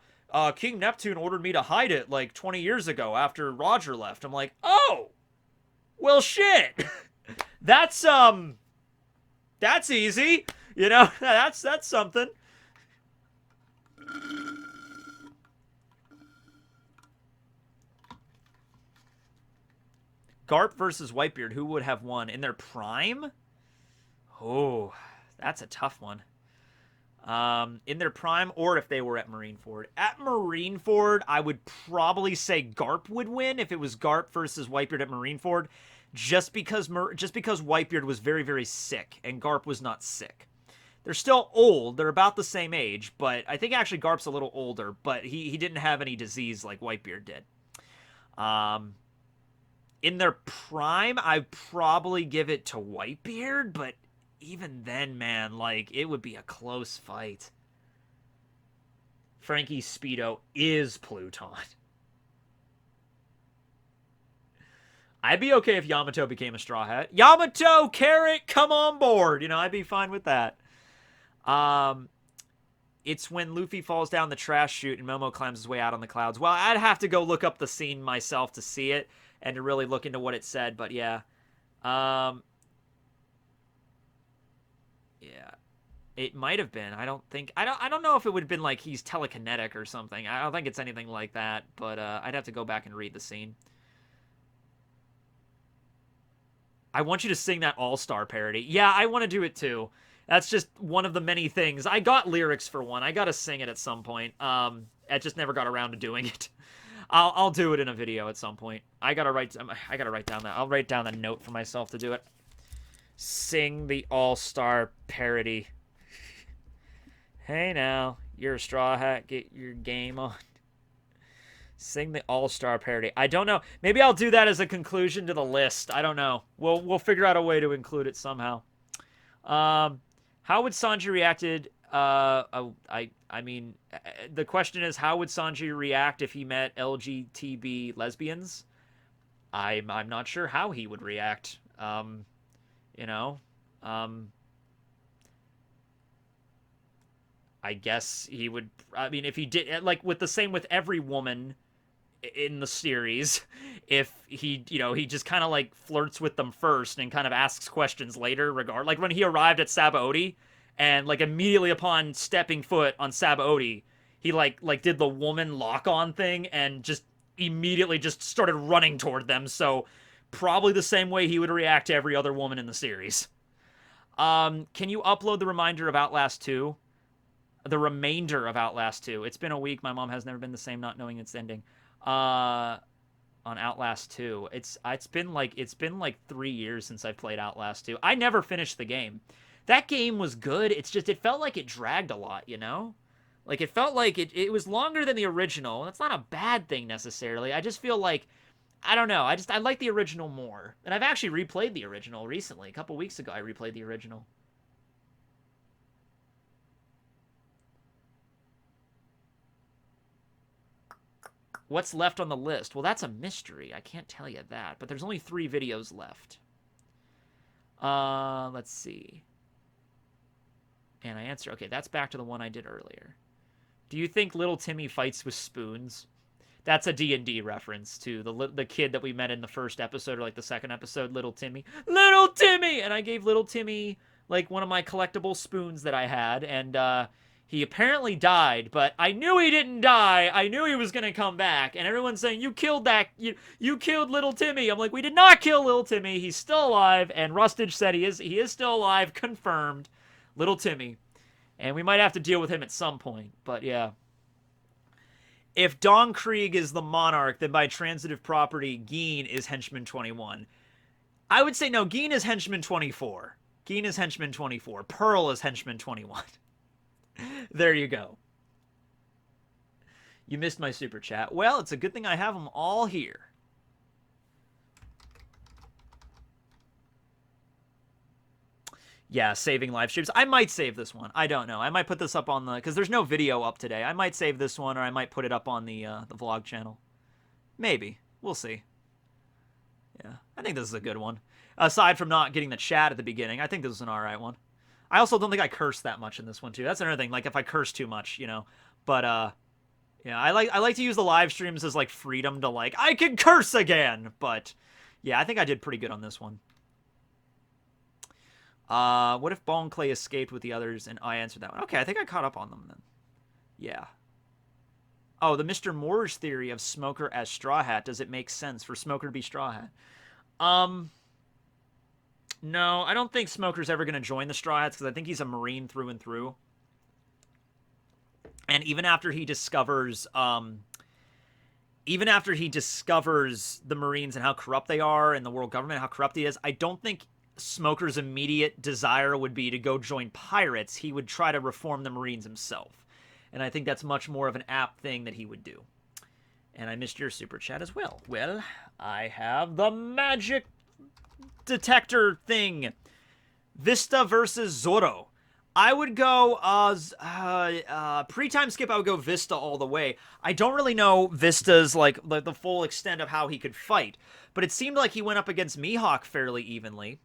King Neptune ordered me to hide it like 20 years ago after Roger left. I'm like, oh, well, shit. That's easy. You know, that's something. Garp versus Whitebeard, who would have won? In their prime? Oh, that's a tough one. In their prime, or if they were at Marineford. At Marineford, I would probably say Garp would win if it was Garp versus Whitebeard at Marineford, just because Whitebeard was very, very sick, and Garp was not sick. They're still old. They're about the same age, but I think actually Garp's a little older, but he didn't have any disease like Whitebeard did. In their prime, I'd probably give it to Whitebeard, but even then, man, like, it would be a close fight. Frankie's Speedo is Pluton. I'd be okay if Yamato became a Straw Hat. Yamato, Carrot, come on board! You know, I'd be fine with that. It's when Luffy falls down the trash chute and Momo climbs his way out on the clouds. Well, I'd have to go look up the scene myself to see it and to really look into what it said, but yeah. Yeah. It might have been. I don't know if it would have been like he's telekinetic or something. I don't think it's anything like that, but I'd have to go back and read the scene. I want you to sing that All-Star parody. Yeah, I want to do it too. That's just one of the many things. I got lyrics for one. I got to sing it at some point. I just never got around to doing it. I'll do it in a video at some point. I gotta write down that. I'll write down a note for myself to do it. Sing the All-Star parody. Hey now, you're a Straw Hat. Get your game on. Sing the All-Star parody. I don't know. Maybe I'll do that as a conclusion to the list. I don't know. We'll figure out a way to include it somehow. How would Sanji reacted? I mean, the question is, how would Sanji react if he met LGBT lesbians? I'm not sure how he would react. You know, I guess he would. I mean, if he did, like with the same with every woman in the series, if he, he just kind of like flirts with them first and kind of asks questions later. Like when he arrived at Sabaody, and like immediately upon stepping foot on Sabaody, he like did the woman lock on thing and just immediately just started running toward them. So probably the same way he would react to every other woman in the series. Can you upload the reminder of Outlast 2? The remainder of Outlast 2. It's been a week. My mom has never been the same, not knowing its ending. On Outlast 2. It's been like 3 years since I played Outlast 2. I never finished the game. That game was good. It's just it felt like it dragged a lot, Like it felt like it was longer than the original. That's not a bad thing necessarily. I just feel like I don't know. I like the original more. And I've actually replayed the original recently. A couple weeks ago I replayed the original. What's left on the list? Well, that's a mystery. I can't tell you that. But there's only 3 videos left. Let's see. And I answer. Okay, that's back to the one I did earlier. Do you think little Timmy fights with spoons? That's a D&D reference to the kid that we met in the first episode or like the second episode, Little Timmy. Little Timmy! And I gave Little Timmy like one of my collectible spoons that I had, and he apparently died, but I knew he didn't die. I knew he was going to come back. And everyone's saying, you killed that. You killed Little Timmy. I'm like, we did not kill Little Timmy. He's still alive. And Rustage said he is still alive. Confirmed. Little Timmy. And we might have to deal with him at some point. But yeah. If Don Krieg is the monarch, then by transitive property, Geen is henchman 21. I would say no, Geen is henchman 24. Geen is henchman 24. Pearl is henchman 21. There you go. You missed my super chat. Well, it's a good thing I have them all here. Yeah, saving live streams. I might save this one. I don't know. I might put this up on the... Because there's no video up today. I might save this one, or I might put it up on the vlog channel. Maybe. We'll see. Yeah, I think this is a good one. Aside from not getting the chat at the beginning, I think this is an alright one. I also don't think I cursed that much in this one, too. That's another thing. Like, if I curse too much, But, yeah, I like to use the live streams as, like, freedom to, like, I can curse again! But, yeah, I think I did pretty good on this one. What if Ball and Clay escaped with the others and I answered that one? Okay, I think I caught up on them then. Yeah. Oh, the Mr. Moore's theory of Smoker as Straw Hat. Does it make sense for Smoker to be Straw Hat? No, I don't think Smoker's ever going to join the Straw Hats because I think he's a Marine through and through. And even after he discovers, the Marines and how corrupt they are and the world government, how corrupt he is, I don't think Smoker's immediate desire would be to go join pirates. He would try to reform the Marines himself. And I think that's much more of an apt thing that he would do. And I missed your super chat as well. Well, I have the magic detector thing. Vista versus Zoro. I would go, pre-time skip, I would go Vista all the way. I don't really know Vista's, like, the full extent of how he could fight. But it seemed like he went up against Mihawk fairly evenly.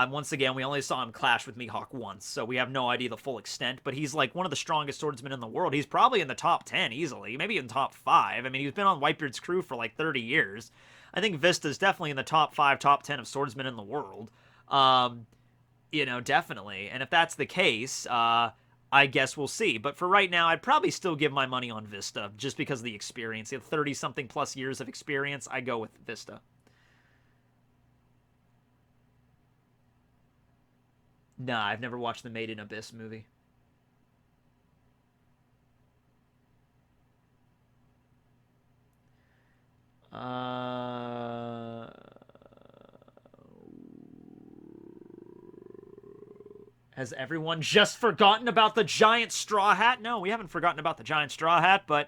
Once again, we only saw him clash with Mihawk once, so we have no idea the full extent, but he's like one of the strongest swordsmen in the world. He's probably in the top 10 easily, maybe in top 5. I mean, he's been on Whitebeard's crew for like 30 years. I think Vista's definitely in the top 5, top 10 of swordsmen in the world. Definitely. And if that's the case, I guess we'll see. But for right now, I'd probably still give my money on Vista, just because of the experience. He had 30-something plus years of experience. I go with Vista. Nah, I've never watched the Made in Abyss movie. Has everyone just forgotten about the giant straw hat? No, we haven't forgotten about the giant straw hat, but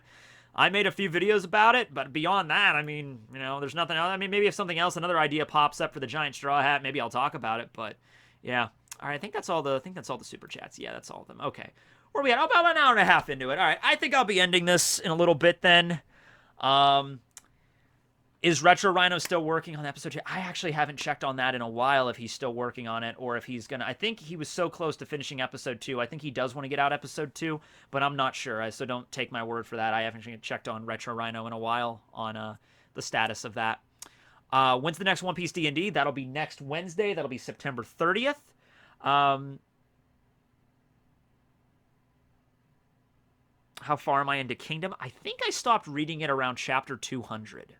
I made a few videos about it, but beyond that, I mean, you know, there's nothing else. I mean, maybe if something else, another idea pops up for the giant straw hat, maybe I'll talk about it. But yeah, all right. I think that's all the super chats. Yeah, that's all of them. Okay, where are we at? Oh, about an hour and a half into it. All right, I think I'll be ending this in a little bit then. Is Retro Rhino still working on episode 2? I actually haven't checked on that in a while, if he's still working on it or if he's gonna. I think he was so close to finishing episode 2. I think he does want to get out episode 2, but I'm not sure. So don't take my word for that. I haven't checked on Retro Rhino in a while on the status of that. When's the next One Piece D&D? That'll be next Wednesday. That'll be September 30th. How far am I into Kingdom? I think I stopped reading it around chapter 200.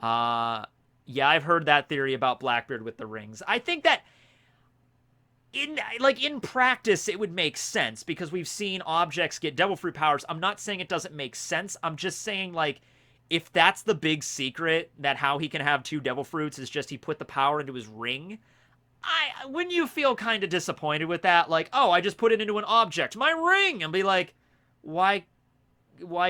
Yeah, I've heard that theory about Blackbeard with the rings. I think that in practice it would make sense because we've seen objects get devil fruit powers. I'm not saying it doesn't make sense. I'm just saying, like, if that's the big secret, that how he can have 2 devil fruits is just he put the power into his ring, wouldn't you feel kind of disappointed with that? Like, oh, I just put it into an object, my ring, and be like, why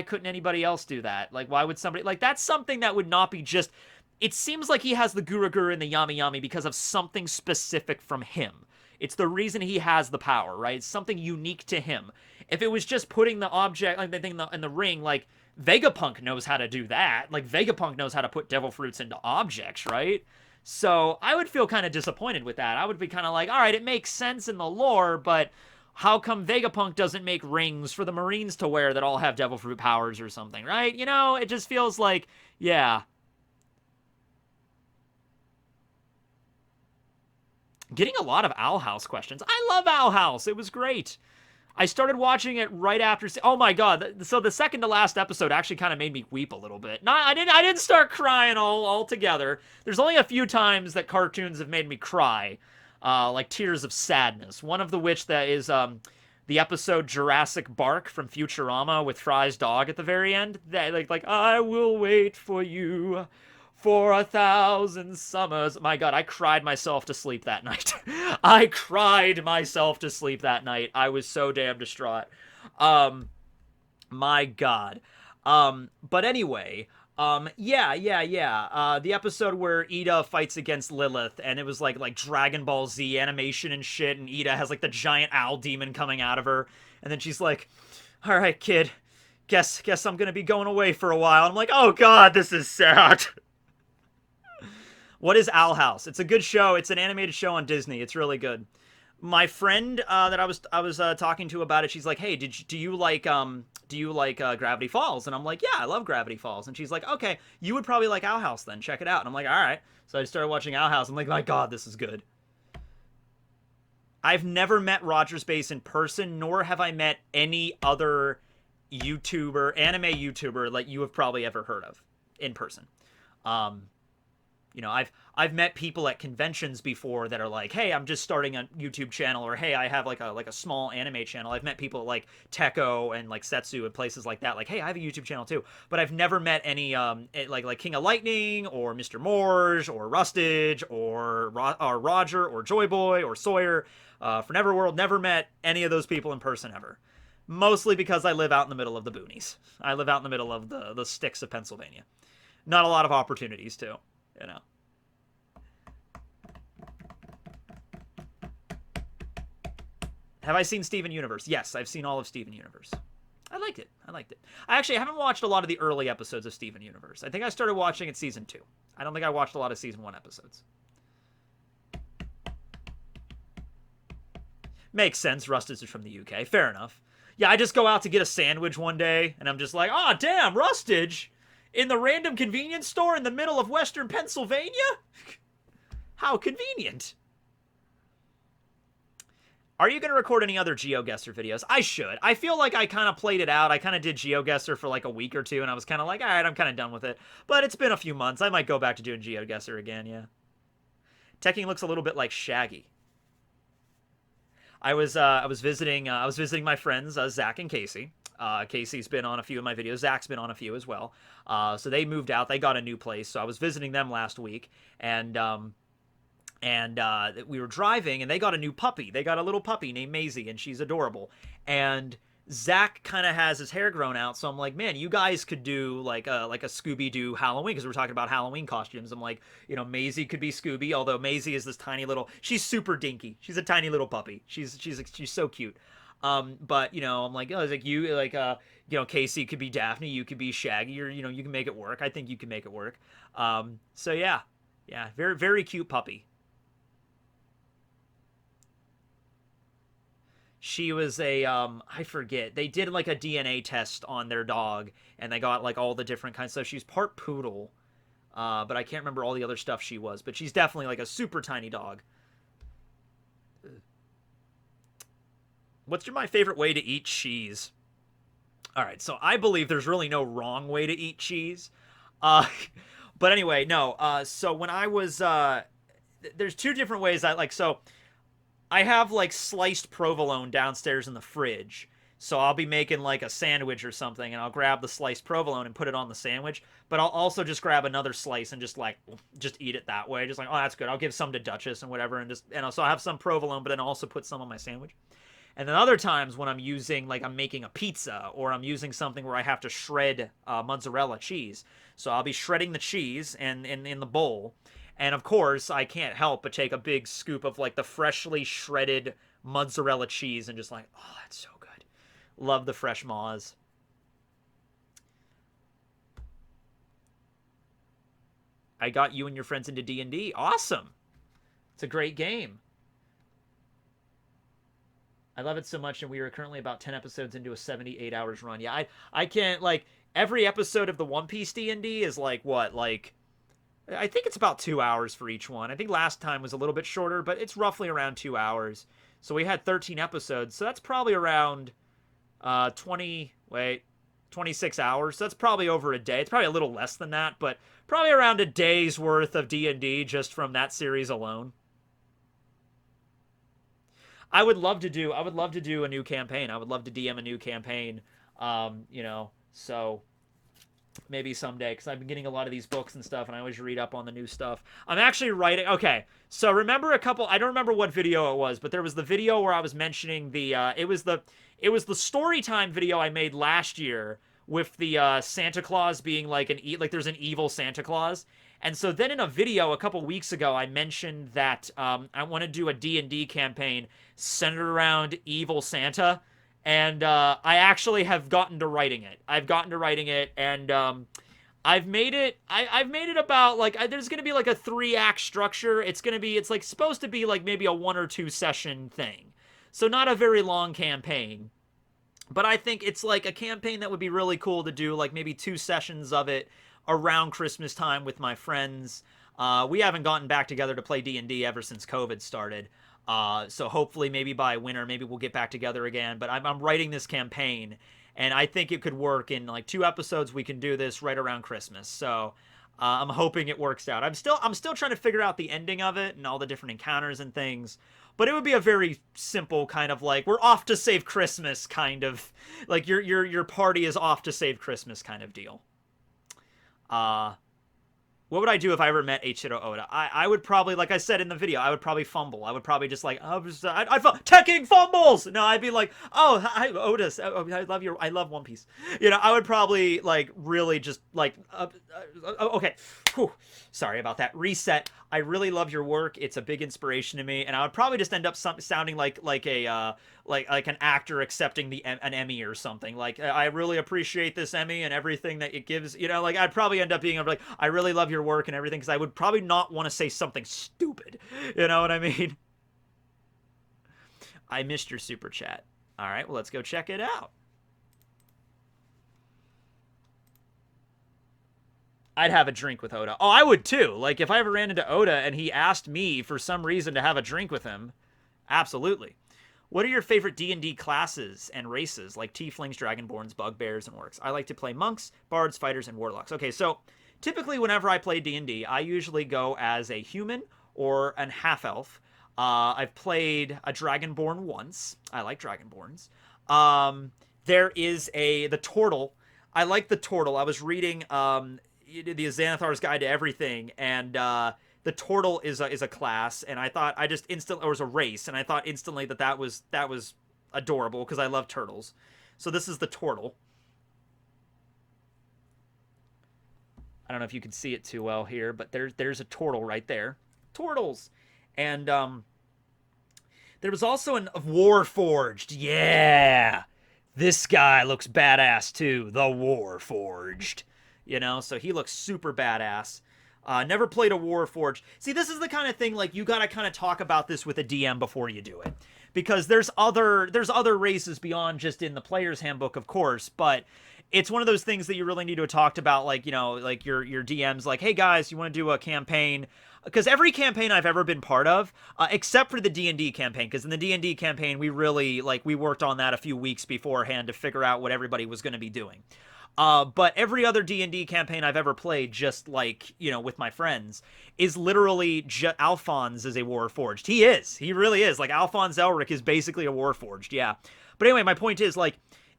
couldn't anybody else do that? Like, why would somebody... Like, that's something that would not be just... It seems like he has the Guru Guru and the Yami Yami because of something specific from him. It's the reason he has the power, right? It's something unique to him. If it was just putting the object, like the thing in the ring, like, Vegapunk knows how to do that. Like, Vegapunk knows how to put devil fruits into objects, right? So, I would feel kind of disappointed with that. I would be kind of like, alright, it makes sense in the lore, but... How come Vegapunk doesn't make rings for the Marines to wear that all have devil fruit powers or something, right? You know, it just feels like, yeah. Getting a lot of Owl House questions. I love Owl House. It was great. I started watching it right after... Oh my god. So the second to last episode actually kind of made me weep a little bit. No, I didn't start crying all together. There's only a few times that cartoons have made me cry. Like tears of sadness. One of the which that is the episode Jurassic Bark from Futurama with Fry's dog at the very end. That like I will wait for you for 1,000 summers. My god, I cried myself to sleep that night. I cried myself to sleep that night. I was so damn distraught. My god. But anyway, the episode where Ida fights against Lilith, and it was like Dragon Ball Z animation and shit, and Ida has like the giant owl demon coming out of her, and then she's like, all right, kid, guess I'm gonna be going away for a while. I'm like, oh god, this is sad. What is Owl House? It's a good show. It's an animated show on Disney. It's really good. My friend that I was talking to about it, she's like, hey, do you like Gravity Falls? And I'm like, yeah, I love Gravity Falls. And she's like, okay, you would probably like Owl House then. Check it out. And I'm like, all right. So I started watching Owl House. I'm like, my god, this is good. I've never met Roger's Base in person, nor have I met any other anime YouTuber like you have probably ever heard of in person. You know, I've met people at conventions before that are like, hey, I'm just starting a YouTube channel, or hey, I have like a small anime channel. I've met people like Tekko and like Setsu and places like that. Like, hey, I have a YouTube channel too. But I've never met any like King of Lightning or Mr. Morge or Rustage or Roger or Joy Boy or Sawyer for Neverworld. Never met any of those people in person ever. Mostly because I live out in the middle of the boonies. I live out in the middle of the sticks of Pennsylvania. Not a lot of opportunities too. You know. Have I seen Steven Universe? Yes, I've seen all of Steven Universe. I liked it. I actually haven't watched a lot of the early episodes of Steven Universe. I think I started watching it season 2. I don't think I watched a lot of season 1 episodes. Makes sense. Rustage is from the UK. Fair enough. Yeah, I just go out to get a sandwich one day, and I'm just like, oh, damn, Rustage! In the random convenience store in the middle of Western Pennsylvania? How convenient. Are you going to record any other GeoGuessr videos? I should. I feel like I kind of played it out. I kind of did GeoGuessr for like a week or two, and I was kind of like, all right, I'm kind of done with it. But it's been a few months. I might go back to doing GeoGuessr again, yeah. Tekking looks a little bit like Shaggy. I was visiting my friends, Zach and Casey. Casey's been on a few of my videos. Zach's been on a few as well. So they moved out. They got a new place. So I was visiting them last week, and we were driving, and they got a new puppy. They got a little puppy named Maisie, and she's adorable. And Zach kind of has his hair grown out, so I'm like, man, you guys could do like a Scooby Doo Halloween because we're talking about Halloween costumes. I'm like, Maisie could be Scooby, although Maisie is this tiny little. She's super dinky. She's a tiny little puppy. She's so cute. But I'm like, oh, it's like you like Casey could be Daphne, you could be Shaggy, or you can make it work. I think you can make it work. So yeah, very very cute puppy. She was a I forget, they did like a DNA test on their dog and they got like all the different kinds. So she's part poodle, but I can't remember all the other stuff she was, but she's definitely like a super tiny dog. What's my favorite way to eat cheese? All right, so I believe there's really no wrong way to eat cheese. uh but anyway, no. So when I was there's two different ways I like. So I have like sliced provolone downstairs in the fridge. So I'll be making like a sandwich or something and I'll grab the sliced provolone and put it on the sandwich, but I'll also just grab another slice and just eat it that way. Just like, oh, that's good. I'll give some to Duchess and whatever, and so I'll have some provolone, but then I'll also put some on my sandwich. And then other times when I'm using, like I'm making a pizza or I'm using something where I have to shred mozzarella cheese. So I'll be shredding the cheese and in the bowl. And of course, I can't help but take a big scoop of like the freshly shredded mozzarella cheese and just like, oh, that's so good. Love the fresh moz. I got you and your friends into D&D. Awesome. It's a great game. I love it so much, and we are currently about 10 episodes into a 78 hours run. Yeah, I can't, like, every episode of the One Piece D&D is, like, what, like, I think it's about 2 hours for each one. I think last time was a little bit shorter, but it's roughly around 2 hours. So we had 13 episodes, so that's probably around 26 hours. So that's probably over a day. It's probably a little less than that, but probably around a day's worth of D&D just from that series alone. I would love to do a new campaign. I would love to DM a new campaign. So maybe someday, because I've been getting a lot of these books and stuff, and I always read up on the new stuff. I'm actually writing. Okay, so remember I don't remember what video it was, but there was the video where I was mentioning the. It was the story time video I made last year with the Santa Claus being like there's an evil Santa Claus. And so then in a video a couple weeks ago, I mentioned that I want to do a D&D campaign centered around evil Santa. And I actually have gotten to writing it. I've gotten to writing it, and I've made it. I've made it about like there's gonna be like a 3-act structure. It's like supposed to be like maybe a 1 or 2 session thing, so not a very long campaign. But I think it's like a campaign that would be really cool to do, like maybe 2 sessions of it around Christmas time with my friends. We haven't gotten back together to play D&D ever since COVID started. So hopefully maybe by winter, maybe we'll get back together again. But I'm writing this campaign, and I think it could work in like 2 episodes. We can do this right around Christmas. So I'm hoping it works out. I'm still trying to figure out the ending of it and all the different encounters and things. But it would be a very simple kind of like we're off to save Christmas kind of like your party is off to save Christmas kind of deal. What would I do if I ever met Eiichiro Oda? I would probably, like I said in the video, I would probably fumble. I would probably just like, I'd Tekking fumbles! No, I'd be like, oh, hi, Oda, I love One Piece. I would probably, like, really just, like, okay, whew. Sorry about that. Reset. I really love your work. It's a big inspiration to me, and I would probably just end up sounding like an actor accepting an Emmy or something. Like, I really appreciate this Emmy and everything that it gives. Like I'd probably end up being like, I really love your work and everything, because I would probably not want to say something stupid. You know what I mean? I missed your super chat. All right, well, let's go check it out. I'd have a drink with Oda. Oh, I would too. Like, if I ever ran into Oda and he asked me for some reason to have a drink with him, absolutely. What are your favorite D&D classes and races, like tieflings, dragonborns, bugbears, and orcs? I like to play monks, bards, fighters, and warlocks. Okay, so typically whenever I play D&D, I usually go as a human or an half-elf. I've played a dragonborn once. I like dragonborns. There is the turtle. I like the turtle. I was reading the Xanathar's Guide to Everything, and the turtle is a class, and I thought or was a race, and I thought instantly that was adorable because I love turtles. So this is the turtle. I don't know if you can see it too well here, but there's a turtle right there. Turtles. And there was also a Warforged. Yeah. This guy looks badass too. The Warforged. You know, so he looks super badass. Never played a Warforged. See, this is the kind of thing, like, you gotta kind of talk about this with a DM before you do it. Because there's other races beyond just in the player's handbook, of course, but it's one of those things that you really need to have talked about, like, you know, like your DMs, like, hey guys, you want to do a campaign? Because every campaign I've ever been part of, except for the D&D campaign, because in the D&D campaign, we really, like, we worked on that a few weeks beforehand to figure out what everybody was going to be doing. But every other D&D campaign I've ever played, just like, you know, with my friends, is literally Alphonse is a Warforged. He is. He really is. Like, Alphonse Elric is basically a Warforged, yeah. But anyway, my point is, like,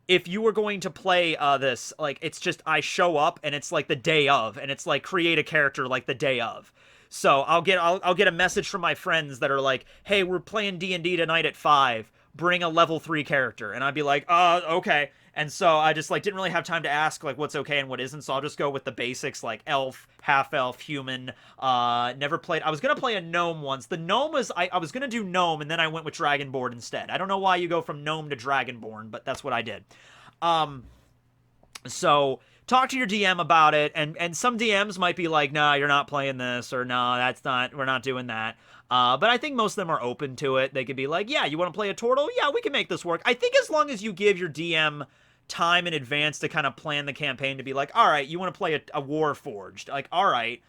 if you were going to play this, like, it's just I show up and it's like the day of, and it's like create a character like the day of. So I'll get a message from my friends that are like, hey, we're playing D&D tonight at 5. Bring a level 3 character. And I'd be like, okay. And so I just, like, didn't really have time to ask, like, what's okay and what isn't, so I'll just go with the basics, like elf, half-elf, human. Never played... I was going to play a gnome once. The gnome was... I was going to do gnome, and then I went with dragonborn instead. I don't know why you go from gnome to dragonborn, but that's what I did. So talk to your DM about it, and some DMs might be like, nah, you're not playing this, or no, that's not... We're not doing that. But I think most of them are open to it. They could be like, yeah, you want to play a turtle? Yeah, we can make this work. I think as long as you give your DM time in advance to kind of plan the campaign, to be like, all right, you want to play a Warforged. Like, all right,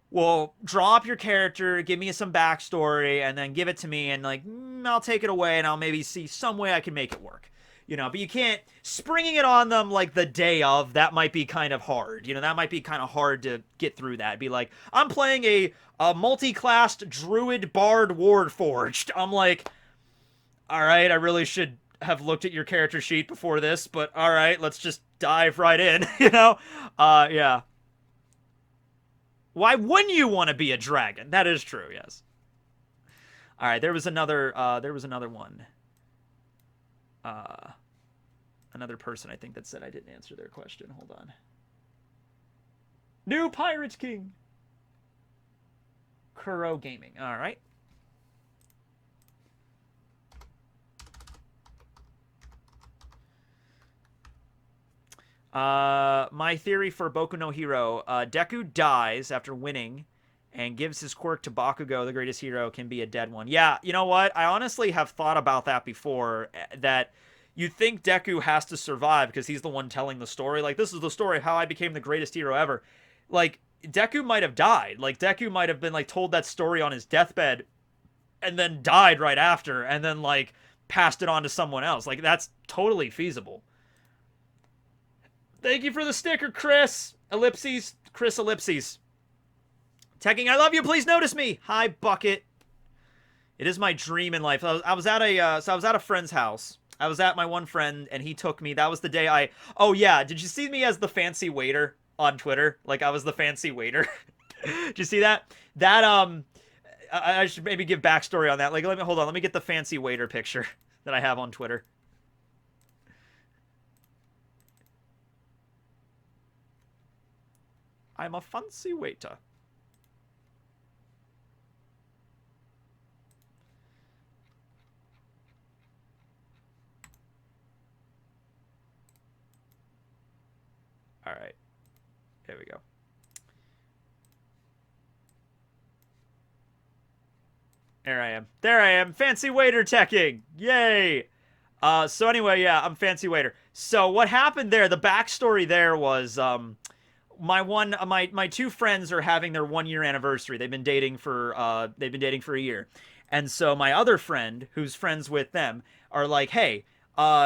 well, draw up your character, give me some backstory, and then give it to me, and, like, I'll take it away, and I'll maybe see some way I can make it work. You know, but you can't... Springing it on them, like, the day of, that might be kind of hard. You know, that might be kind of hard to get through that. Be like, I'm playing a multi-classed Druid Bard Warforged. I'm like, all right, I really should have looked at your character sheet before this, but all right, let's just dive right in, you know? Yeah. Why wouldn't you want to be a dragon? That is true, yes. All right, there was another one. Another person, I think, that said I didn't answer their question. Hold on. New Pirate King. Kuro Gaming. All right. My theory for Boku no Hero. Deku dies after winning and gives his quirk to Bakugo, the greatest hero, can be a dead one. Yeah, you know what? I honestly have thought about that before, that you'd think Deku has to survive because he's the one telling the story. Like, this is the story of how I became the greatest hero ever. Like, Deku might have died. Like, Deku might have been, like, told that story on his deathbed and then died right after and then, like, passed it on to someone else. Like, that's totally feasible. Thank you for the sticker, Chris. Ellipses. Chris Ellipses. Tekking, I love you. Please notice me. Hi, Bucket. It is my dream in life. I was at a friend's house. I was at my one friend, and he took me. That was the day I... Oh, yeah. Did you see me as the fancy waiter on Twitter? Like, I was the fancy waiter. Did you see that? That, I should maybe give backstory on that. Like, hold on. Let me get the fancy waiter picture that I have on Twitter. I'm a fancy waiter. All right. There we go. There I am. There I am. Fancy waiter teching. Yay. So anyway, yeah, I'm fancy waiter. So what happened there, the backstory there was, my two friends are having their 1-year anniversary. They've been dating for a year. And so my other friend, who's friends with them, are like, hey,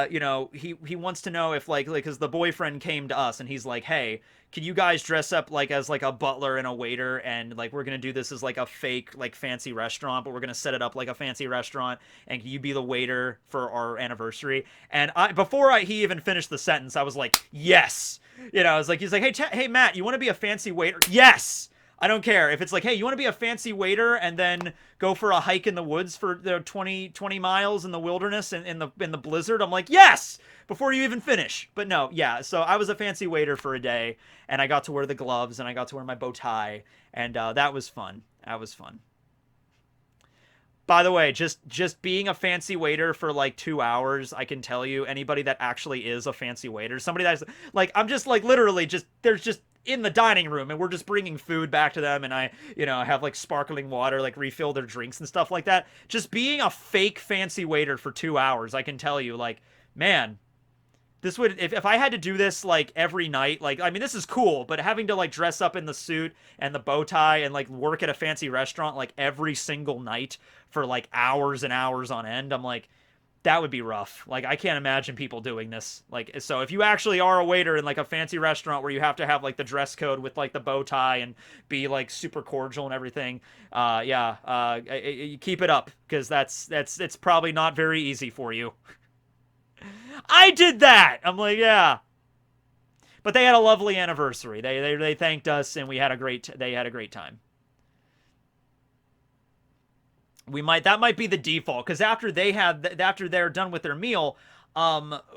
you know, he wants to know if, like, because the boyfriend came to us and he's like, hey, can you guys dress up like as like a butler and a waiter, and like we're gonna do this as like a fake like fancy restaurant, but we're gonna set it up like a fancy restaurant, and can you be the waiter for our anniversary? And before he even finished the sentence, I was like, yes. You know, I was like, he's like, hey Matt, you want to be a fancy waiter? Yes. I don't care if it's like, hey, you want to be a fancy waiter and then go for a hike in the woods for 20 miles in the wilderness and in the blizzard. I'm like, yes, before you even finish. But no, yeah. So I was a fancy waiter for a day, and I got to wear the gloves and I got to wear my bow tie, and that was fun. That was fun. By the way, just being a fancy waiter for like 2 hours, I can tell you, anybody that actually is a fancy waiter, somebody that's like, I'm just like literally just, there's just in the dining room and we're just bringing food back to them, and I, have like sparkling water, like refill their drinks and stuff like that. Just being a fake fancy waiter for 2 hours, I can tell you, like, man, this would, if I had to do this like every night, like, I mean, this is cool, but having to like dress up in the suit and the bow tie and like work at a fancy restaurant like every single night for like hours and hours on end, I'm like, that would be rough. Like, I can't imagine people doing this. Like, so if you actually are a waiter in like a fancy restaurant where you have to have like the dress code with like the bow tie and be like super cordial and everything, you keep it up, because it's probably not very easy for you. I did that. I'm like, yeah. But they had a lovely anniversary. They thanked us, and they had a great time. That might be the default, because after they're done with their meal,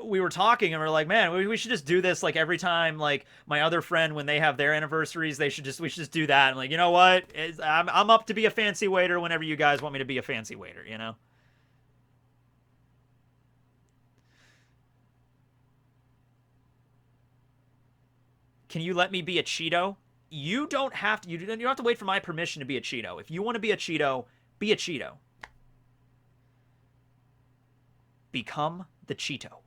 we were talking and we're like, man, we should just do this like every time, like my other friend, when they have their anniversaries, we should just do that. And like, you know what? I'm up to be a fancy waiter whenever you guys want me to be a fancy waiter, Can you let me be a Cheeto? You don't have to. You don't have to wait for my permission to be a Cheeto. If you want to be a Cheeto, be a Cheeto. Become the Cheeto.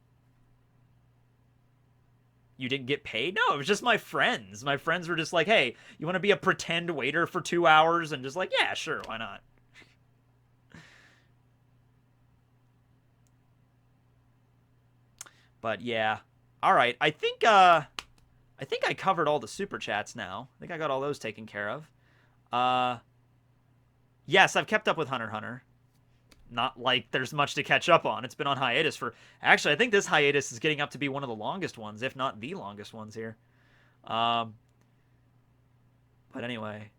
You didn't get paid? No, it was just my friends. My friends were just like, hey, you want to be a pretend waiter for 2 hours? And just like, yeah, sure, why not? But yeah. All right. I think I covered all the super chats now. I think I got all those taken care of. Yes, I've kept up with Hunter x Hunter. Not like there's much to catch up on. It's been on hiatus for... Actually, I think this hiatus is getting up to be one of the longest ones, if not the longest ones here. But anyway.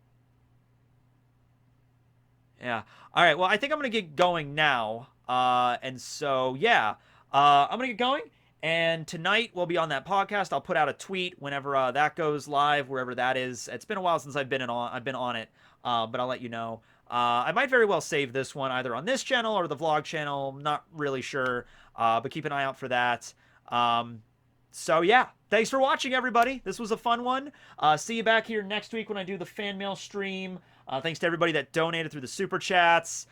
Yeah. All right, well, I think I'm going to get going now. And so, yeah. I'm going to get going. And tonight we'll be on that podcast. I'll put out a tweet whenever that goes live, wherever that is. It's been a while since I've been on it, but I'll let you know. I might very well save this one either on this channel or the vlog channel. I'm not really sure, but keep an eye out for that. So yeah, thanks for watching, everybody. This was a fun one. See you back here next week when I do the fan mail stream. Thanks to everybody that donated through the super chats.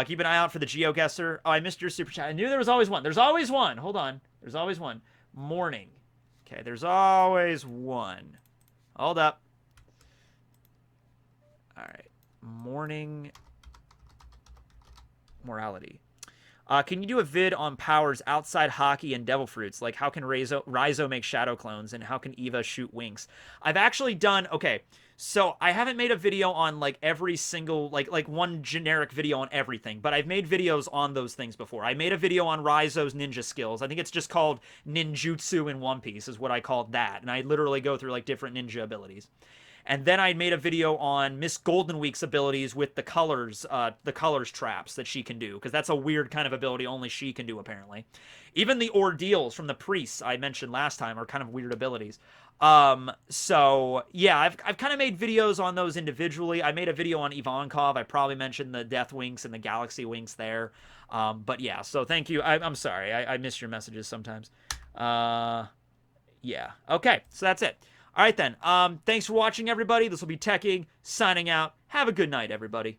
Keep an eye out for the GeoGuessr. Oh, I missed your super chat. I knew there was always one. There's always one. Hold on. There's always one. Morning. Okay, there's always one. Hold up. All right. Morning morality. Can you do a vid on powers outside hockey and devil fruits? Like, how can Raizo make shadow clones, and how can Eva shoot winks? I've actually done... Okay, so I haven't made a video on, like, every single... Like one generic video on everything, but I've made videos on those things before. I made a video on Raizo's ninja skills. I think it's just called ninjutsu in One Piece, is what I called that. And I literally go through, like, different ninja abilities. And then I made a video on Miss Goldenweek's abilities with the colors traps that she can do, because that's a weird kind of ability only she can do, apparently. Even the ordeals from the priests I mentioned last time are kind of weird abilities. So yeah, I've kind of made videos on those individually. I made a video on Ivankov. I probably mentioned the Death Winks and the Galaxy Winks there. But yeah, so thank you. I'm sorry, I miss your messages sometimes. Yeah. Okay, so that's it. All right, then. Thanks for watching, everybody. This will be Tekking, signing out. Have a good night, everybody.